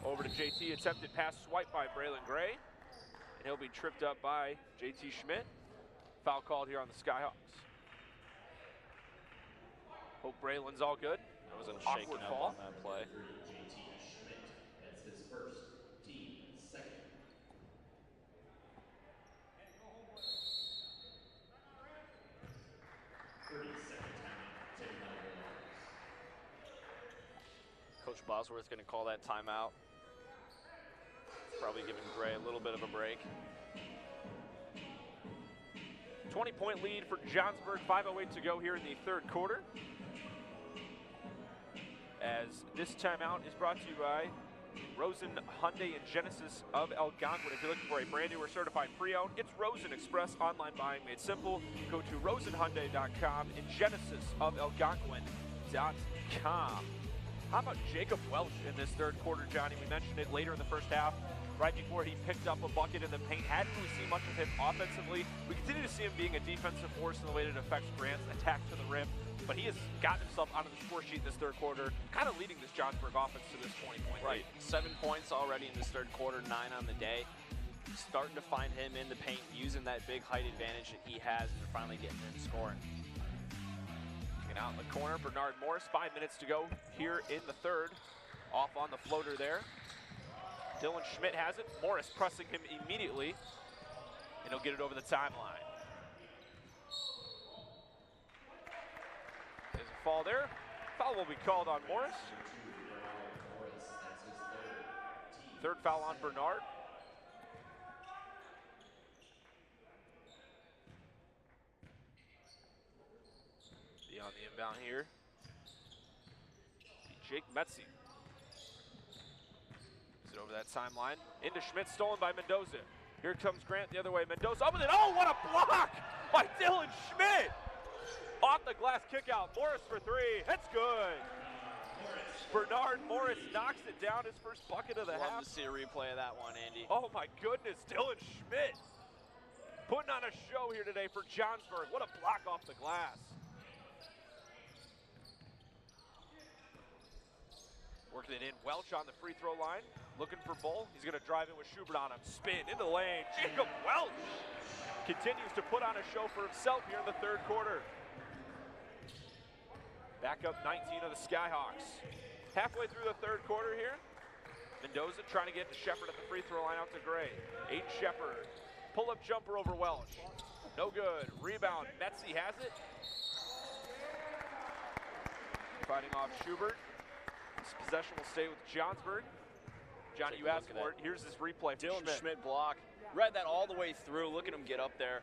Over to JT, attempted pass swipe by Braylon Gray. And he'll be tripped up by JT Schmidt. Foul called here on the Skyhawks. Hope Braylon's all good. That was an awkward fall on that play. JT Schmidt, that's his first, team second. Coach Bosworth going to call that timeout. Probably giving Gray a little bit of a break. 20-point lead for Johnsburg, 5:08 to go here in the third quarter. As this timeout is brought to you by Rosen Hyundai and Genesis of Algonquin. If you're looking for a brand new or certified pre-owned, it's Rosen Express online buying made simple. Go to rosenhyundai.com and genesisofalgonquin.com. How about Jacob Welch in this third quarter, Johnny? We mentioned it later in the first half, right before he picked up a bucket in the paint. Hadn't really seen much of him offensively. We continue to see him being a defensive force in the way that it affects Grant's attack to the rim. But he has gotten himself onto the score sheet this third quarter, kind of leading this Johnsburg offense to this 20-point lead. 7 points already in this third quarter, 9 on the day. Starting to find him in the paint, using that big height advantage that he has, and finally getting in scoring. Out in the corner, Bernard Morris, 5 minutes to go here in the third. Off on the floater there. Dylan Schmidt has it. Morris pressing him immediately, and he'll get it over the timeline. There's a fall there. Foul will be called on Morris. Third foul on Bernard. On the inbound here, Jake Metzi. Is it over that timeline? Into Schmidt, stolen by Mendoza. Here comes Grant the other way. Mendoza up with it. Oh, what a block by Dylan Schmidt! Off the glass kick out. Morris for three. That's good. Bernard Morris knocks it down, his first bucket of the half. Love to see a replay of that one, Andy. Oh my goodness, Dylan Schmidt putting on a show here today for Johnsburg. What a block off the glass. Working it in, Welch on the free throw line, looking for Bull. He's gonna drive in with Schubert on him. Spin into the lane. Jacob Welch continues to put on a show for himself here in the third quarter. Back up 19 of the Skyhawks. Halfway through the third quarter here, Mendoza trying to get to Shepard at the free throw line out to Gray. Aiden Shepard, pull-up jumper over Welch. No good. Rebound, Metzi has it. Fighting off Schubert. This possession will stay with Johnsburg. Johnny, you asked for it. Here's this replay. Dylan Schmidt block. Read that all the way through. Look at him get up there.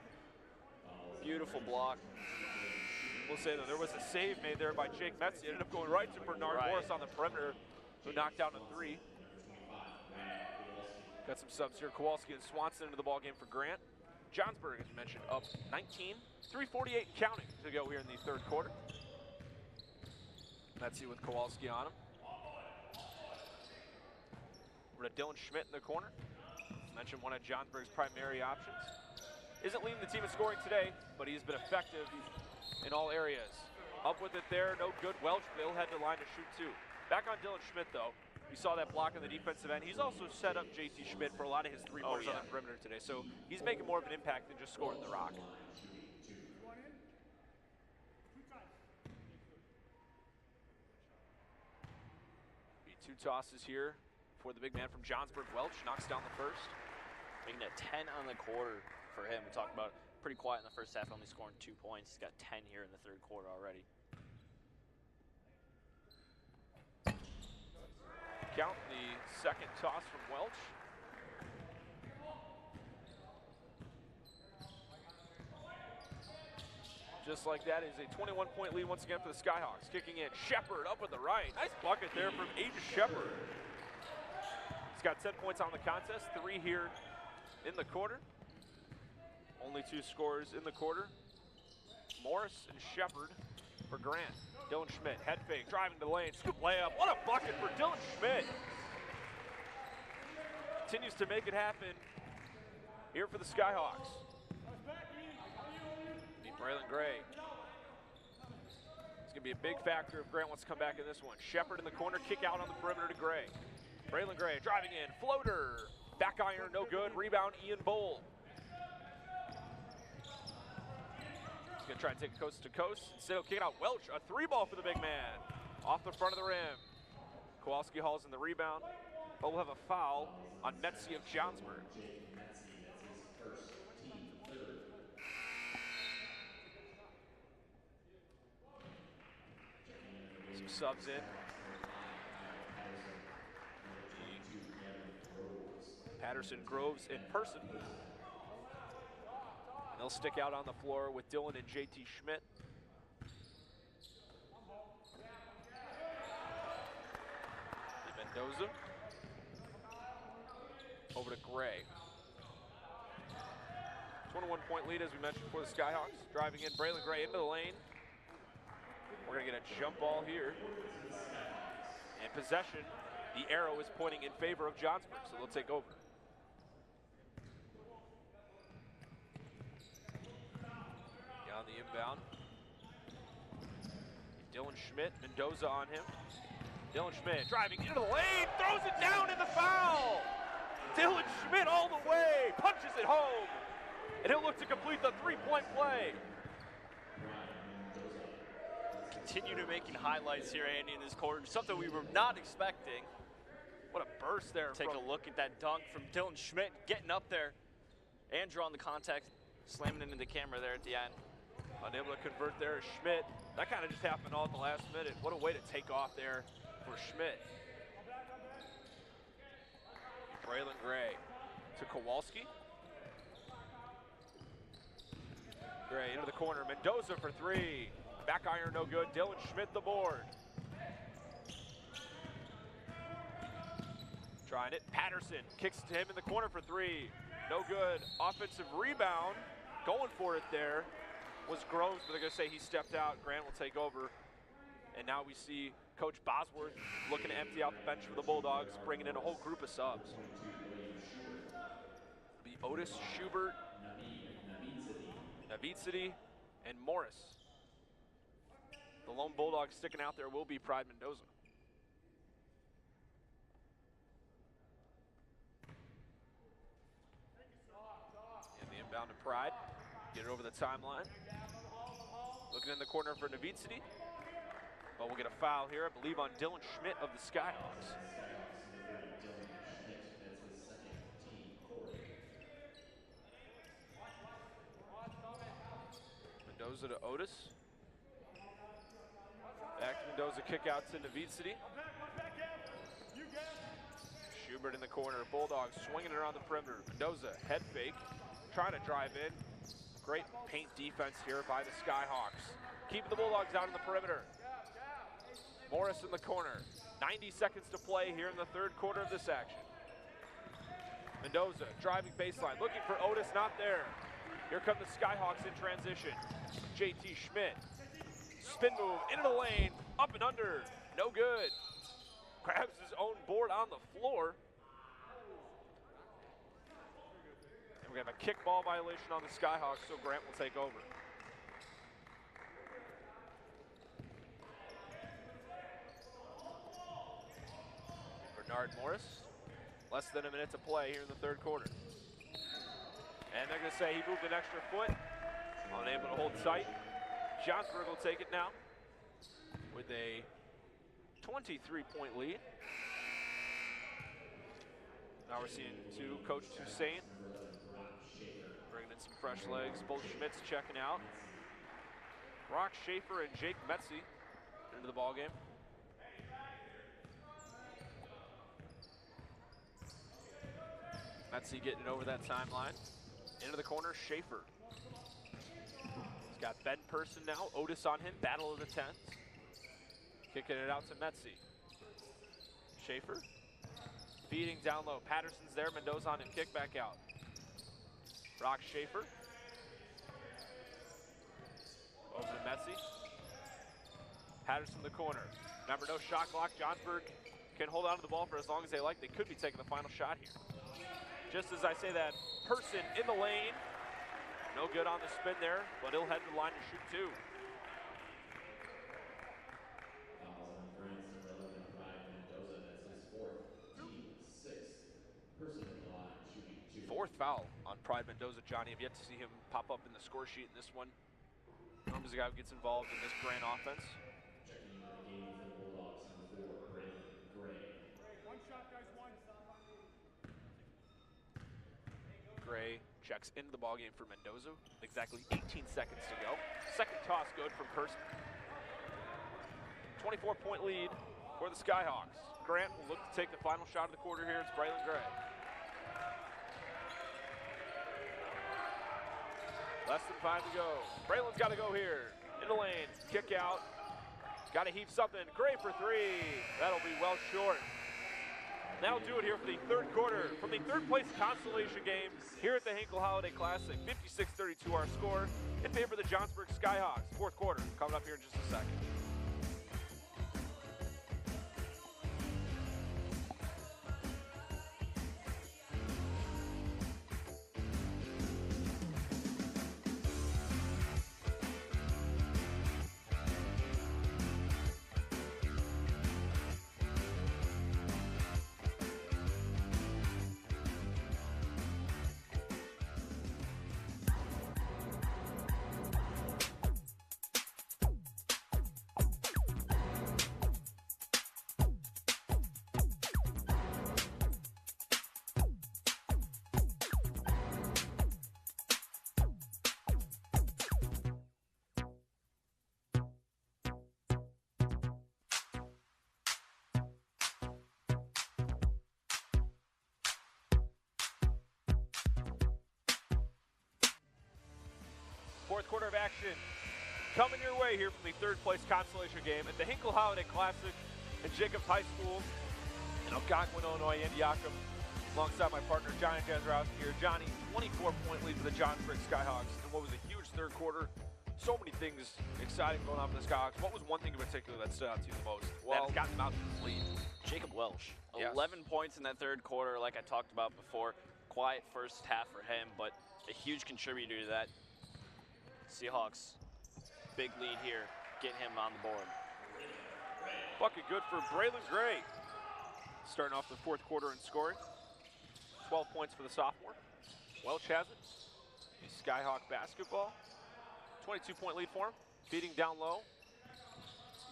Beautiful block. We'll say that there was a save made there by Jake Metzi. Ended up going right to Bernard Morris on the perimeter, who knocked down a three. Got some subs here. Kowalski and Swanson into the ball game for Grant. Johnsburg, as you mentioned, up 19. 3:48 counting to go here in the third quarter. Metzi with Kowalski on him. We're to Dylan Schmidt in the corner. Mentioned one of Johnsburg's primary options. Isn't leading the team in scoring today, but he's been effective in all areas. Up with it there, no good. Welch, they'll head to line to shoot two. Back on Dylan Schmidt though. We saw that block on the defensive end. He's also set up JT Schmidt for a lot of his three-pointers on the perimeter today, so he's making more of an impact than just scoring the rock. Two tosses here for the big man from Johnsburg. Welch knocks down the first. Making it 10 on the quarter for him. We talked about pretty quiet in the first half, only scoring 2 points. He's got 10 here in the third quarter already. Count the second toss from Welch. Just like that is a 21-point lead once again for the Skyhawks. Kicking in, Shepard up with the right. Nice bucket there from Aiden Shepard. He's got 10 points on the contest, 3 here in the quarter. Only 2 scores in the quarter. Morris and Shepard for Grant. Dylan Schmidt, head fake, driving to the lane, scoop layup. What a bucket for Dylan Schmidt. Continues to make it happen here for the Skyhawks. Braylon Gray. It's going to be a big factor if Grant wants to come back in this one. Shepard in the corner, kick out on the perimeter to Gray. Braylon Gray driving in, floater. Back iron, no good. Rebound, Ian Bowl. He's going to try and take it coast to coast. Instead, he'll kick it out. Welch, a three ball for the big man. Off the front of the rim. Kowalski hauls in the rebound, but we'll have a foul on Metzi of Johnsburg. Some subs in. Patterson, Groves in person. They'll stick out on the floor with Dylan and JT Schmidt. Mendoza. Over to Gray. 21-point lead, as we mentioned, for the Skyhawks. Driving in, Braylon Gray into the lane. We're going to get a jump ball here. And possession, the arrow is pointing in favor of Johnsburg, so they'll take over. On the inbound. Dylan Schmidt, Mendoza on him. Dylan Schmidt driving into the lane, throws it down in the foul. Dylan Schmidt all the way, punches it home. And he'll look to complete the three-point play. Continue to making highlights here, Andy, in this quarter. Something we were not expecting. What a burst there. Take a look at that dunk from Dylan Schmidt, getting up there and drawing the contact, slamming it into the camera there at the end. Unable to convert there is Schmidt. That kind of just happened all at the last minute. What a way to take off there for Schmidt. Braylon Gray to Kowalski. Gray into the corner. Mendoza for three. Back iron, no good. Dylan Schmidt the board. Trying it. Patterson kicks to him in the corner for three. No good. Offensive rebound. Going for it there was Groves, but they're going to say he stepped out. Grant will take over. And now we see Coach Bosworth looking to empty out the bench for the Bulldogs, bringing in a whole group of subs. It'll be Otis, Schubert, Navitsity, and Morris. The lone Bulldog sticking out there will be Pride Mendoza. And the inbound to Pride. Get it over the timeline. Looking in the corner for Navitsity. But we'll get a foul here, I believe, on Dylan Schmidt of the Skyhawks. Mendoza to Otis. Back to Mendoza, kick out to Navitsity. Schubert in the corner, Bulldogs swinging it around the perimeter. Mendoza, head fake, trying to drive in. Great paint defense here by the Skyhawks. Keeping the Bulldogs out on the perimeter. Morris in the corner. 90 seconds to play here in the third quarter of this action. Mendoza driving baseline, looking for Otis, not there. Here come the Skyhawks in transition. JT Schmidt. Spin move into the lane, up and under, no good. Grabs his own board on the floor. And we have a kickball violation on the Skyhawks, so Grant will take over. Bernard Morris, less than a minute to play here in the third quarter. And they're going to say he moved an extra foot, unable to hold tight. Johnsburg will take it now with a 23-point lead. Now we're seeing Coach Toussaint bringing in some fresh legs. Both Schmidts checking out. Brock Schaefer and Jake Metzi into the ballgame. Metzi getting it over that timeline. Into the corner, Schaefer. He's got Ben Person now, Otis on him, battle of the 10s. Kicking it out to Metzi. Schaefer. Feeding down low, Patterson's there, Mendoza on him, kick back out. Brock Schaefer. Over to Metzi. Patterson the corner. Remember, no shot clock. Johnsburg can hold on to the ball for as long as they like. They could be taking the final shot here. Just as I say that, Person in the lane. No good on the spin there, but he'll head to the line to shoot two. Fouls on Grants, number 11, Pride Mendoza. That's his fourth, team sixth. Person at the line, shooting two. Fourth foul on Pride Mendoza. Johnny, I've yet to see him pop up in the score sheet in this one. Normally, the guy who gets involved in this Grant offense. Checking into the game for the Bulldogs, number 4, Braylon Gray. One shot, guys, one. Gray checks into the ballgame for Mendoza. Exactly 18 seconds to go. Second toss good from Person. 24-point lead for the Skyhawks. Grant will look to take the final shot of the quarter here. It's Braylon Gray. Less than 5 to go. Braylon's got to go here. In the lane, kick out. Got to heave something. Gray for three. That'll be well short. That'll do it here for the third quarter from the third place consolation game here at the Hinkle Holiday Classic. 56-32 our score in favor of the Johnsburg Skyhawks. Fourth quarter coming up here in just a second. Fourth quarter of action coming your way here from the third place consolation game at the Hinkle Holiday Classic at Jacobs High School in Algonquin, Illinois, Antiochum. Alongside my partner, Johnny Jazarowski here. Johnny, 24-point lead for the Johnsburg Skyhawks in what was a huge third quarter. So many things exciting going on for the Skyhawks. What was one thing in particular that stood out to you the most? Well, that has gotten them out to this lead. Jacob Welsh, Yes. 11 points in that third quarter, like I talked about before. Quiet first half for him, but a huge contributor to that. Seahawks, big lead here, getting him on the board. Bucket good for Braylon Gray. Starting off the fourth quarter and scoring. 12 points for the sophomore. Welch has it. Skyhawk basketball. 22-point lead for him. Feeding down low.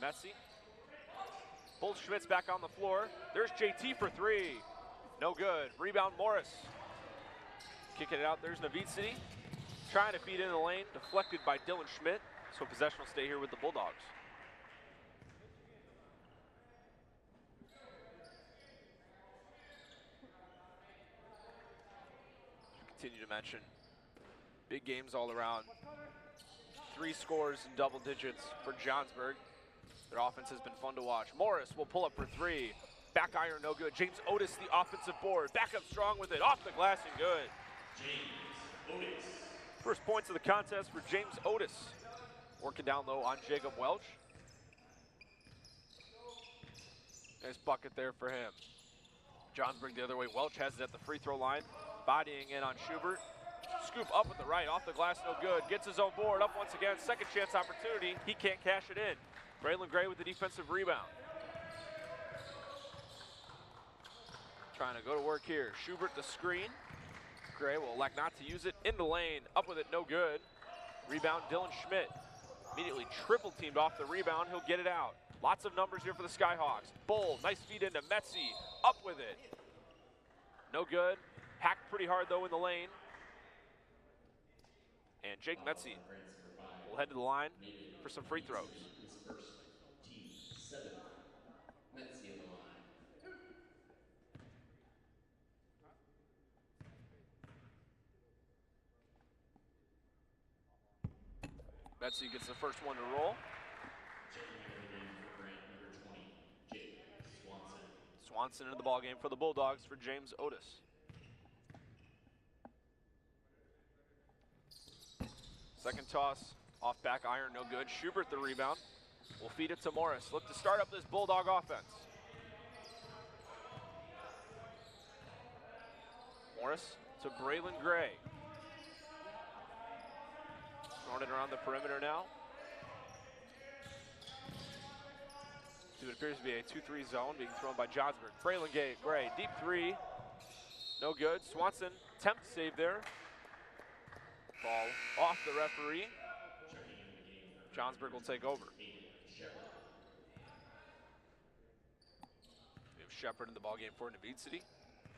Messy. Bull Schmitz back on the floor. There's JT for three. No good. Rebound Morris. Kicking it out. There's Navid City. Trying to feed in the lane. Deflected by Dylan Schmidt. So possession will stay here with the Bulldogs. Continue to mention big games all around. 3 scores in double digits for Johnsburg. Their offense has been fun to watch. Morris will pull up for 3. Back iron, no good. James Otis, the offensive board. Back up strong with it. Off the glass and good. James Otis. First points of the contest for James Otis. Working down low on Jacob Welch. Nice bucket there for him. Johnsburg the other way. Welch has it at the free throw line. Bodying in on Schubert. Scoop up with the right, off the glass, no good. Gets his own board, up once again. Second chance opportunity. He can't cash it in. Braylon Gray with the defensive rebound. Trying to go to work here. Schubert the screen. Gray will elect not to use it. In the lane, up with it, no good. Rebound, Dylan Schmidt. Immediately triple teamed off the rebound. He'll get it out. Lots of numbers here for the Skyhawks. Bull, nice feed into Metzi. Up with it. No good. Hacked pretty hard though in the lane. And Jake Metzi will head to the line for some free throws. His first, team 7. Metzi on the line. Metzi gets the first one to roll. Checking into the game for Grant, number 20, Jake Swanson. Swanson into the ballgame for the Bulldogs for James Otis. Second toss, off back iron, no good. Schubert the rebound. will feed it to Morris. Look to start up this Bulldog offense. Morris to Braylon Gray. Throwing it around the perimeter now. To what appears to be a 2-3 zone being thrown by Johnsburg. Braylon Gray, deep three. No good. Swanson, attempt save there. Ball off the referee. Johnsburg will take over. We have Shepard in the ballgame for Naveed City.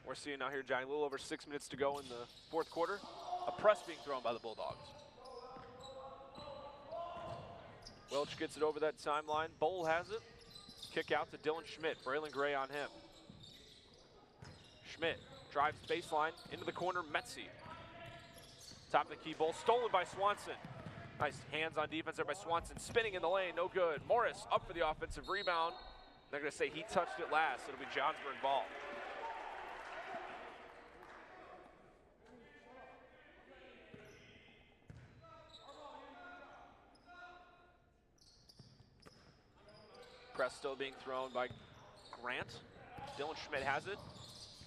We're seeing now here, Johnny, a little over 6 minutes to go in the fourth quarter. A press being thrown by the Bulldogs. Welch gets it over that timeline. Bowl has it. Kick out to Dylan Schmidt. Braylon Gray on him. Schmidt drives baseline into the corner. Metzi. Top of the key. Bowl stolen by Swanson. Nice hands on defense there by Swanson. Spinning in the lane. No good. Morris up for the offensive rebound. They're going to say he touched it last. It'll be Johnsburg ball. Press still being thrown by Grant. Dylan Schmidt has it.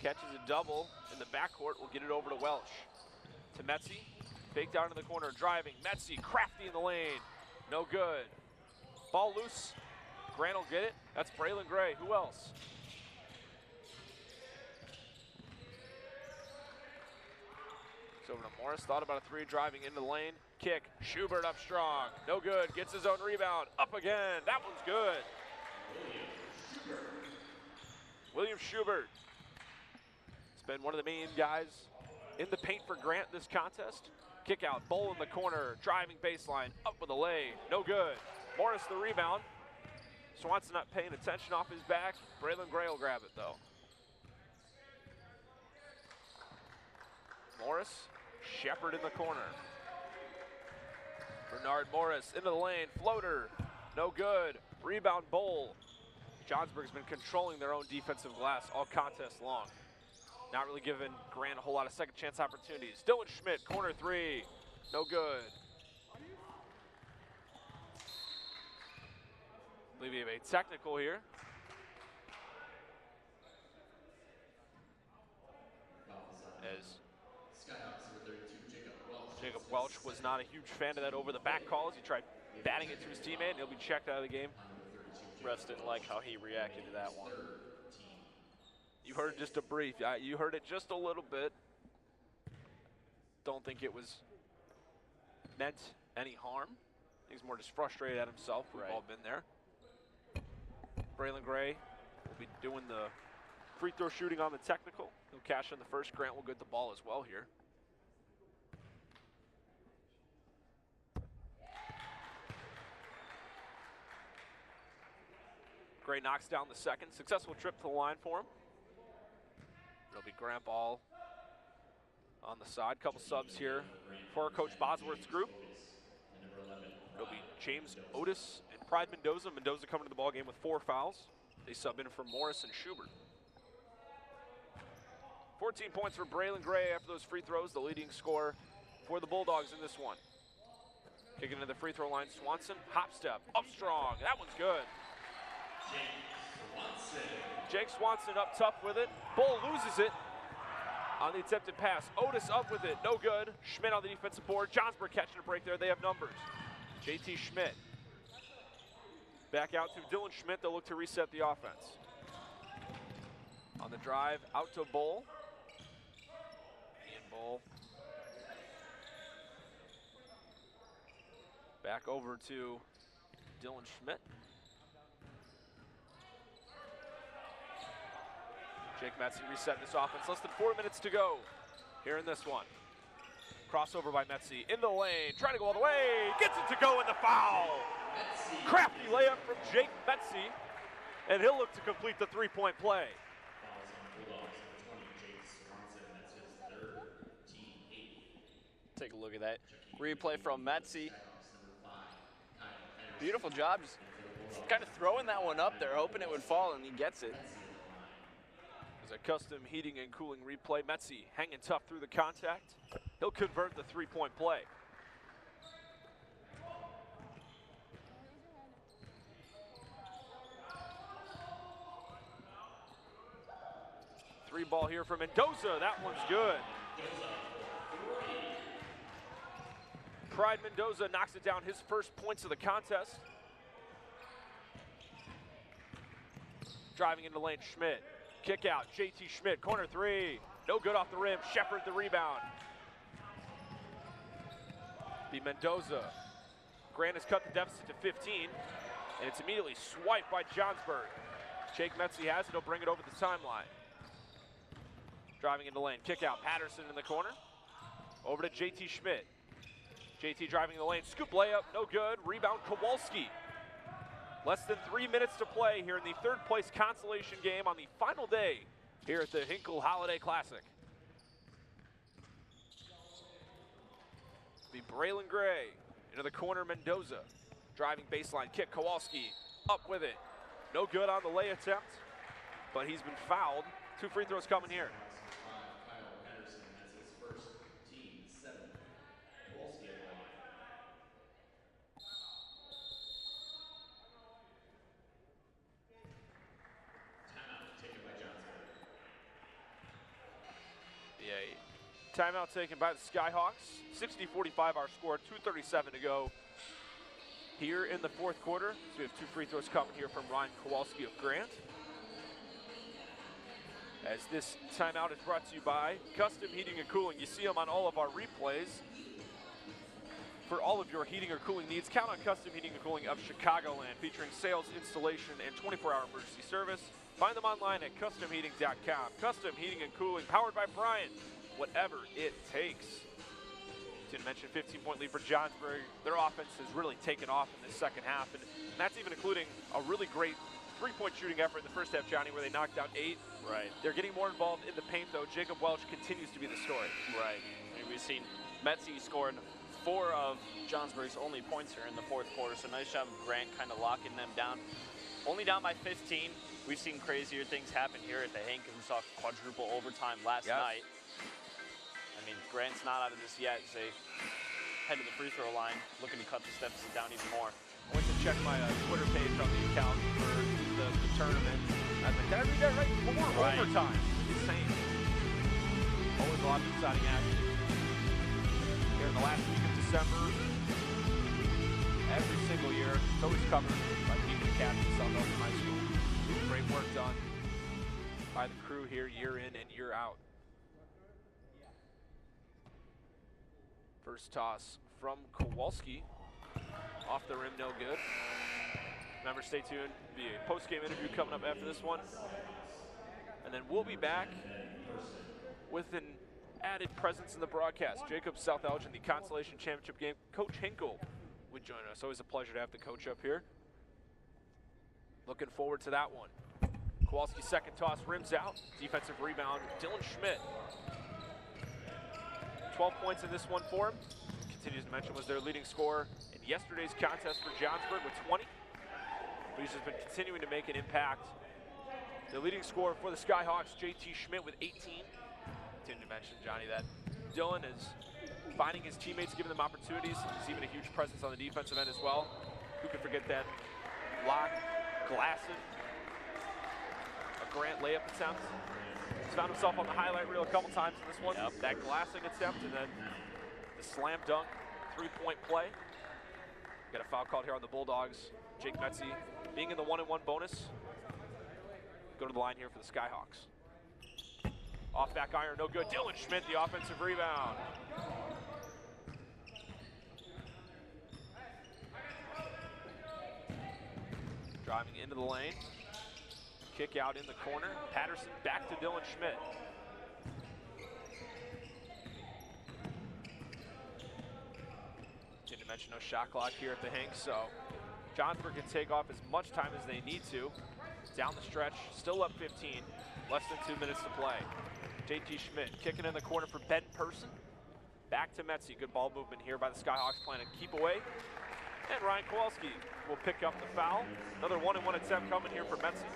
Catches a double in the backcourt. Will get it over to Welch. To Metzi. Faked out into the corner. Driving. Metzi crafty in the lane. No good. Ball loose. Grant will get it. That's Braylon Gray. Who else? It's over to Morris. Thought about a three. Driving into the lane. Kick. Schubert up strong. No good. Gets his own rebound. Up again. That one's good. William Schubert has been one of the main guys in the paint for Grant this contest. Kick out, Bowl in the corner, driving baseline, up with a lay, no good. Morris the rebound. Swanson not paying attention off his back. Braylon Gray will grab it though. Morris, Shepard in the corner. Bernard Morris into the lane, floater, no good. Rebound Bowl. Johnsburg's been controlling their own defensive glass all contest long. Not really giving Grant a whole lot of second chance opportunities. Dylan Schmidt, corner three, no good. I believe we have a technical here. As Jacob Welch was not a huge fan of that over the back call as he tried batting it to his teammate, and he'll be checked out of the game. Russ didn't like how he reacted to that one. You heard just a brief. You heard it just a little bit. Don't think it was meant any harm. He's more just frustrated at himself. We've all been there. Braylon Gray will be doing the free throw shooting on the technical. He'll cash in the first. Grant will get the ball as well here. Gray knocks down the second. Successful trip to the line for him. It'll be Grant Ball on the side. Couple subs here for Coach Bosworth's group. It'll be James Otis and Pride Mendoza. Mendoza coming to the ball game with 4 fouls. They sub in for Morris and Schubert. 14 points for Braylon Gray after those free throws, the leading scorer for the Bulldogs in this one. Kicking to the free throw line, Swanson, hop step, up strong. That one's good. Jake Swanson up tough with it. Bull loses it on the attempted pass. Otis up with it, no good. Schmidt on the defensive board. Johnsburg catching a break there. They have numbers. JT Schmidt. Back out to Dylan Schmidt. They'll look to reset the offense. On the drive, out to Bull. Ian Bull. Back over to Dylan Schmidt. Jake Metzi reset this offense. Less than 4 minutes to go here in this one. Crossover by Metzi in the lane, trying to go all the way. Gets it to go in the foul. Crafty layup from Jake Metzi, and he'll look to complete the three-point play. Take a look at that replay from Metzi. Beautiful job, just kind of throwing that one up there, hoping it would fall, and he gets it. A custom heating and cooling replay. Metzi hanging tough through the contact. He'll convert the three-point play. 3 ball here for Mendoza. That one's good. Pride Mendoza knocks it down, his first points of the contest. Driving into lane, Schmidt. Kick out, JT Schmidt, corner 3. No good off the rim, Shepard the rebound. The Mendoza. Grant has cut the deficit to 15, and it's immediately swiped by Johnsburg. Jake Metzi has it, he'll bring it over the timeline. Driving into lane, kick out, Patterson in the corner. Over to JT Schmidt. JT driving in the lane, scoop layup, no good. Rebound, Kowalski. Less than 3 minutes to play here in the 3rd place consolation game on the final day here at the Hinkle Holiday Classic. The Braylon Gray into the corner, Mendoza. Driving baseline kick, Kowalski up with it. No good on the lay attempt, but he's been fouled. 2 free throws coming here. Timeout taken by the Skyhawks. 60-45 our score, 2:37 to go here in the 4th quarter. So we have 2 free throws coming here from Ryan Kowalski of Grant. As this timeout is brought to you by Custom Heating and Cooling. You see them on all of our replays. For all of your heating or cooling needs, count on Custom Heating and Cooling of Chicagoland, featuring sales, installation, and 24-hour emergency service. Find them online at customheating.com. Custom Heating and Cooling, powered by Bryant. Whatever it takes. Didn't mention 15-point lead for Johnsburg. Their offense has really taken off in the 2nd half, and that's even including a really great 3-point shooting effort in the 1st half, Johnny, where they knocked down 8. Right. They're getting more involved in the paint, though. Jacob Welch continues to be the story. Right. And we've seen Metzi scored 4 of Johnsburg's only points here in the 4th quarter, so nice job of Grant kind of locking them down. Only down by 15. We've seen crazier things happen here at the Hinkle. We saw quadruple overtime last night. I mean, Grant's not out of this yet as they head to the free throw line, looking to cut this deficit down even more. I went to check my Twitter page on the account for the tournament. I was like, did I read that right? 4 overtime. Insane. Always a lot of exciting action. Here in the last week of December, every single year, it's always covered by Beacon Academy, South Algonquin High School. Great work done by the crew here year in and year out. First toss from Kowalski. Off the rim, no good. Remember, stay tuned. Be a post-game interview coming up after this one. And then we'll be back with an added presence in the broadcast. Jacob South Elgin, the Consolation Championship game. Coach Hinkle would join us. Always a pleasure to have the coach up here. Looking forward to that one. Kowalski's 2nd toss rims out. Defensive rebound, Dylan Schmidt. 12 points in this one for him. Continues to mention was their leading scorer in yesterday's contest for Johnsburg with 20. But he's just been continuing to make an impact. The leading scorer for the Skyhawks, JT Schmidt with 18. Continue to mention, Johnny, that Dylan is finding his teammates, giving them opportunities. He's even a huge presence on the defensive end as well. Who could forget that lock, glassing, a Grant layup attempt. He's found himself on the highlight reel a couple times in this one. That glassing attempt and then the slam dunk 3-point play. Got a foul called here on the Bulldogs. Jake Metzi being in the 1-and-1 bonus. Go to the line here for the Skyhawks. Off back iron, no good. Dylan Schmidt, the offensive rebound. Driving into the lane. Kick out in the corner. Patterson back to Dylan Schmidt. Didn't mention no shot clock here at the Hink, so Johnsburg can take off as much time as they need to. Down the stretch, still up 15. Less than 2 minutes to play. JT Schmidt kicking in the corner for Ben Person. Back to Metzi. Good ball movement here by the Skyhawks, playing a keep away. And Ryan Kowalski will pick up the foul. Another 1-and-1 attempt coming here for Metzi.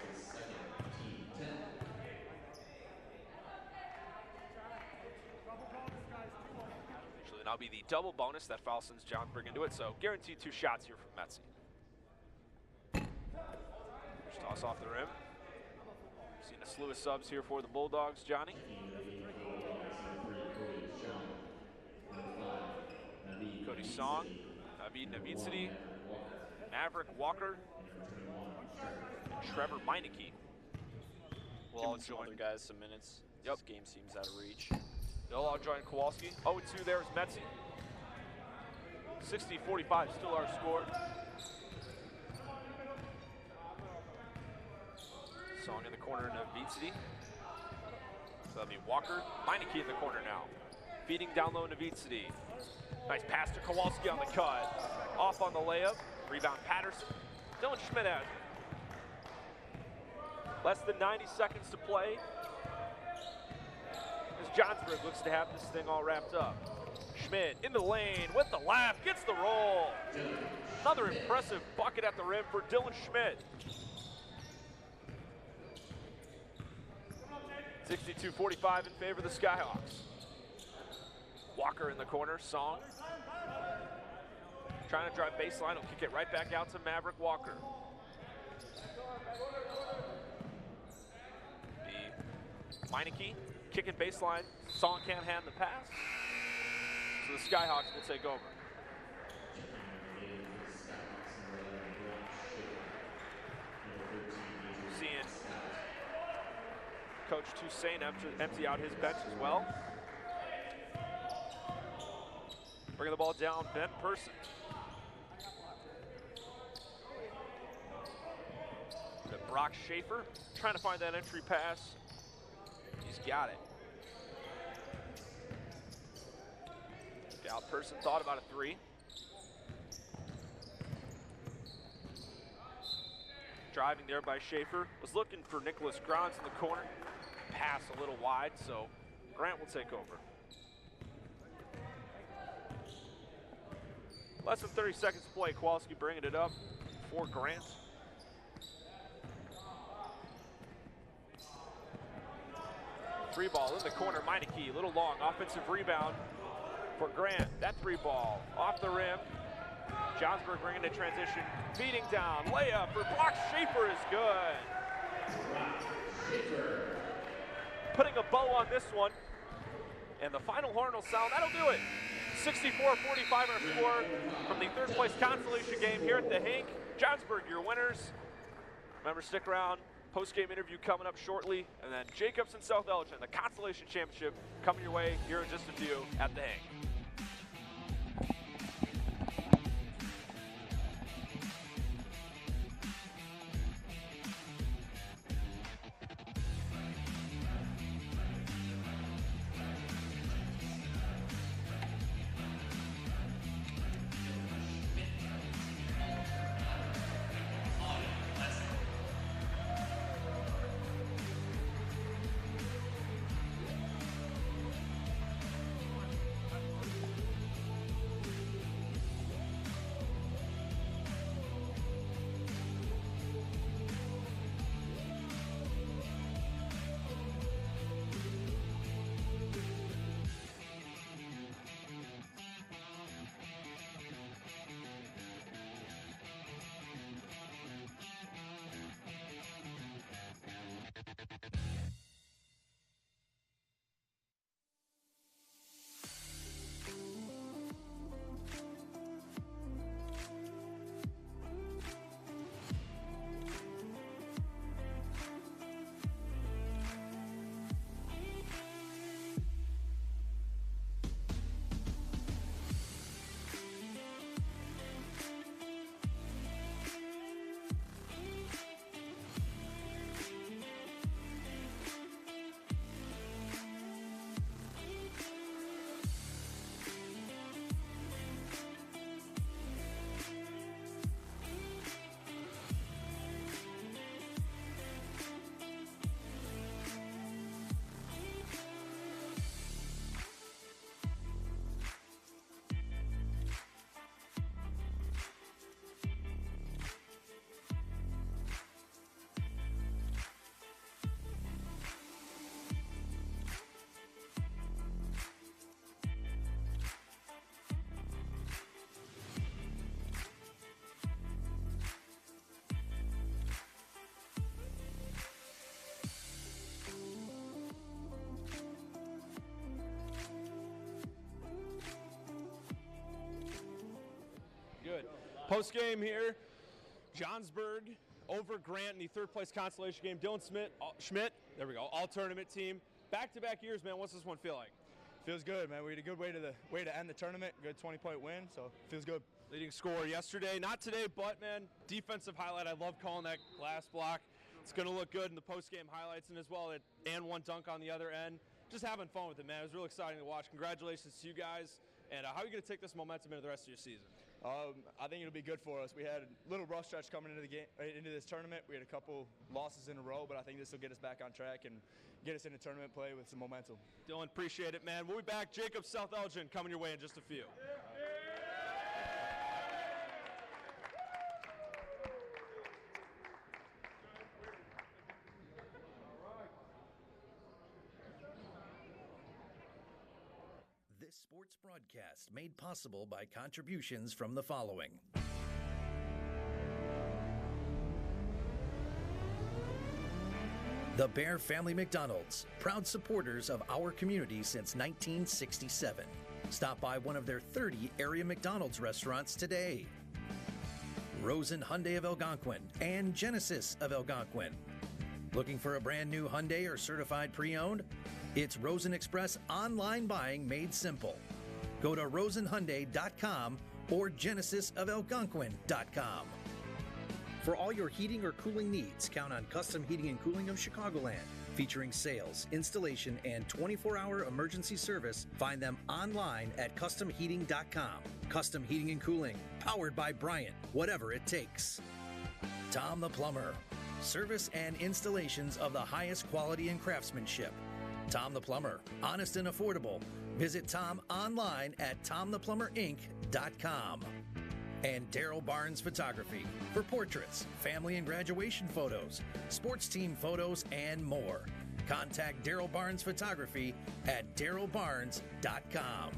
Usually that'll be the double bonus. That foul sends Johnsburg into it, so guaranteed 2 shots here from Metzi. First toss off the rim. Seen a slew of subs here for the Bulldogs, Johnny. Cody Song, Navid Navitsity, Maverick Walker, and Trevor Meineke. We'll all join other guys some minutes. Yep. This game seems out of reach. They'll all join Kowalski. 0-2 there is Metzi. 60-45 still our score. Song in the corner, Navitsity. So that'll be Walker. Meineke in the corner now. Feeding down low, Navitsity. Nice pass to Kowalski on the cut. Off on the layup. Rebound Patterson. Dylan Schmidt has it. Less than 90 seconds to play. As Johnsburg looks to have this thing all wrapped up. Schmidt in the lane with the left, gets the roll. Another impressive bucket at the rim for Dylan Schmidt. 62-45 in favor of the Skyhawks. Walker in the corner, Song. Trying to drive baseline, he'll kick it right back out to Maverick Walker. The Meineke kicking baseline, Song can't hand the pass. So the Skyhawks will take over. Seeing Coach Toussaint empty out his bench as well. Bringing the ball down, Ben Person. To Brock Schaefer, trying to find that entry pass. He's got it. Gal Person thought about a three. Driving there by Schaefer. Was looking for Nicholas Grons in the corner. Pass a little wide, so Grant will take over. Less than 30 seconds to play. Kowalski bringing it up for Grant. Three ball in the corner, Meineke, a little long, offensive rebound for Grant. That three ball off the rim. Johnsburg bringing it transition, feeding down, layup for Brock Schaefer is good. Putting a bow on this one. And the final horn will sound, that'll do it. 64-45 our score from the third place consolation game here at the Hink. Johnsburg, your winners. Remember, stick around. Post-game interview coming up shortly. And then Jacobs and South Elgin, the consolation championship coming your way here in just a few at the Hink. Post game here, Johnsburg over Grant in the third place consolation game. Dylan Schmidt, there we go, all tournament team. Back-to-back years, man. What's this one feel like? Feels good, man. We had a good way to end the tournament. Good 20-point win, so feels good. Leading scorer yesterday, not today, but man, defensive highlight. I love calling that glass block. It's going to look good in the post-game highlights, and as well, and one dunk on the other end. Just having fun with it, man. It was really exciting to watch. Congratulations to you guys. And how are you going to take this momentum into the rest of your season? I think it'll be good for us. We had a little rough stretch coming into the game, into this tournament. We had a couple losses in a row, but I think this will get us back on track and get us into tournament play with some momentum. Dylan, appreciate it, man. We'll be back. Jacob South Elgin coming your way in just a few. This sports broadcast made possible by contributions from the following. The Bear Family McDonald's, proud supporters of our community since 1967. Stop by one of their 30 area McDonald's restaurants today. Rosen Hyundai of Algonquin and Genesis of Algonquin. Looking for a brand new Hyundai or certified pre-owned? It's Rosen Express online buying made simple. Go to rosenhyundai.com or genesisofelgonquin.com. For all your heating or cooling needs, count on Custom Heating and Cooling of Chicagoland. Featuring sales, installation, and 24-hour emergency service, find them online at customheating.com. Custom Heating and Cooling, powered by Bryant, whatever it takes. Tom the Plumber, service and installations of the highest quality and craftsmanship. Tom the Plumber, honest and affordable. Visit Tom online at tomtheplumberinc.com. And Daryl Barnes Photography for portraits, family and graduation photos, sports team photos, and more. Contact Daryl Barnes Photography at darylbarnes.com.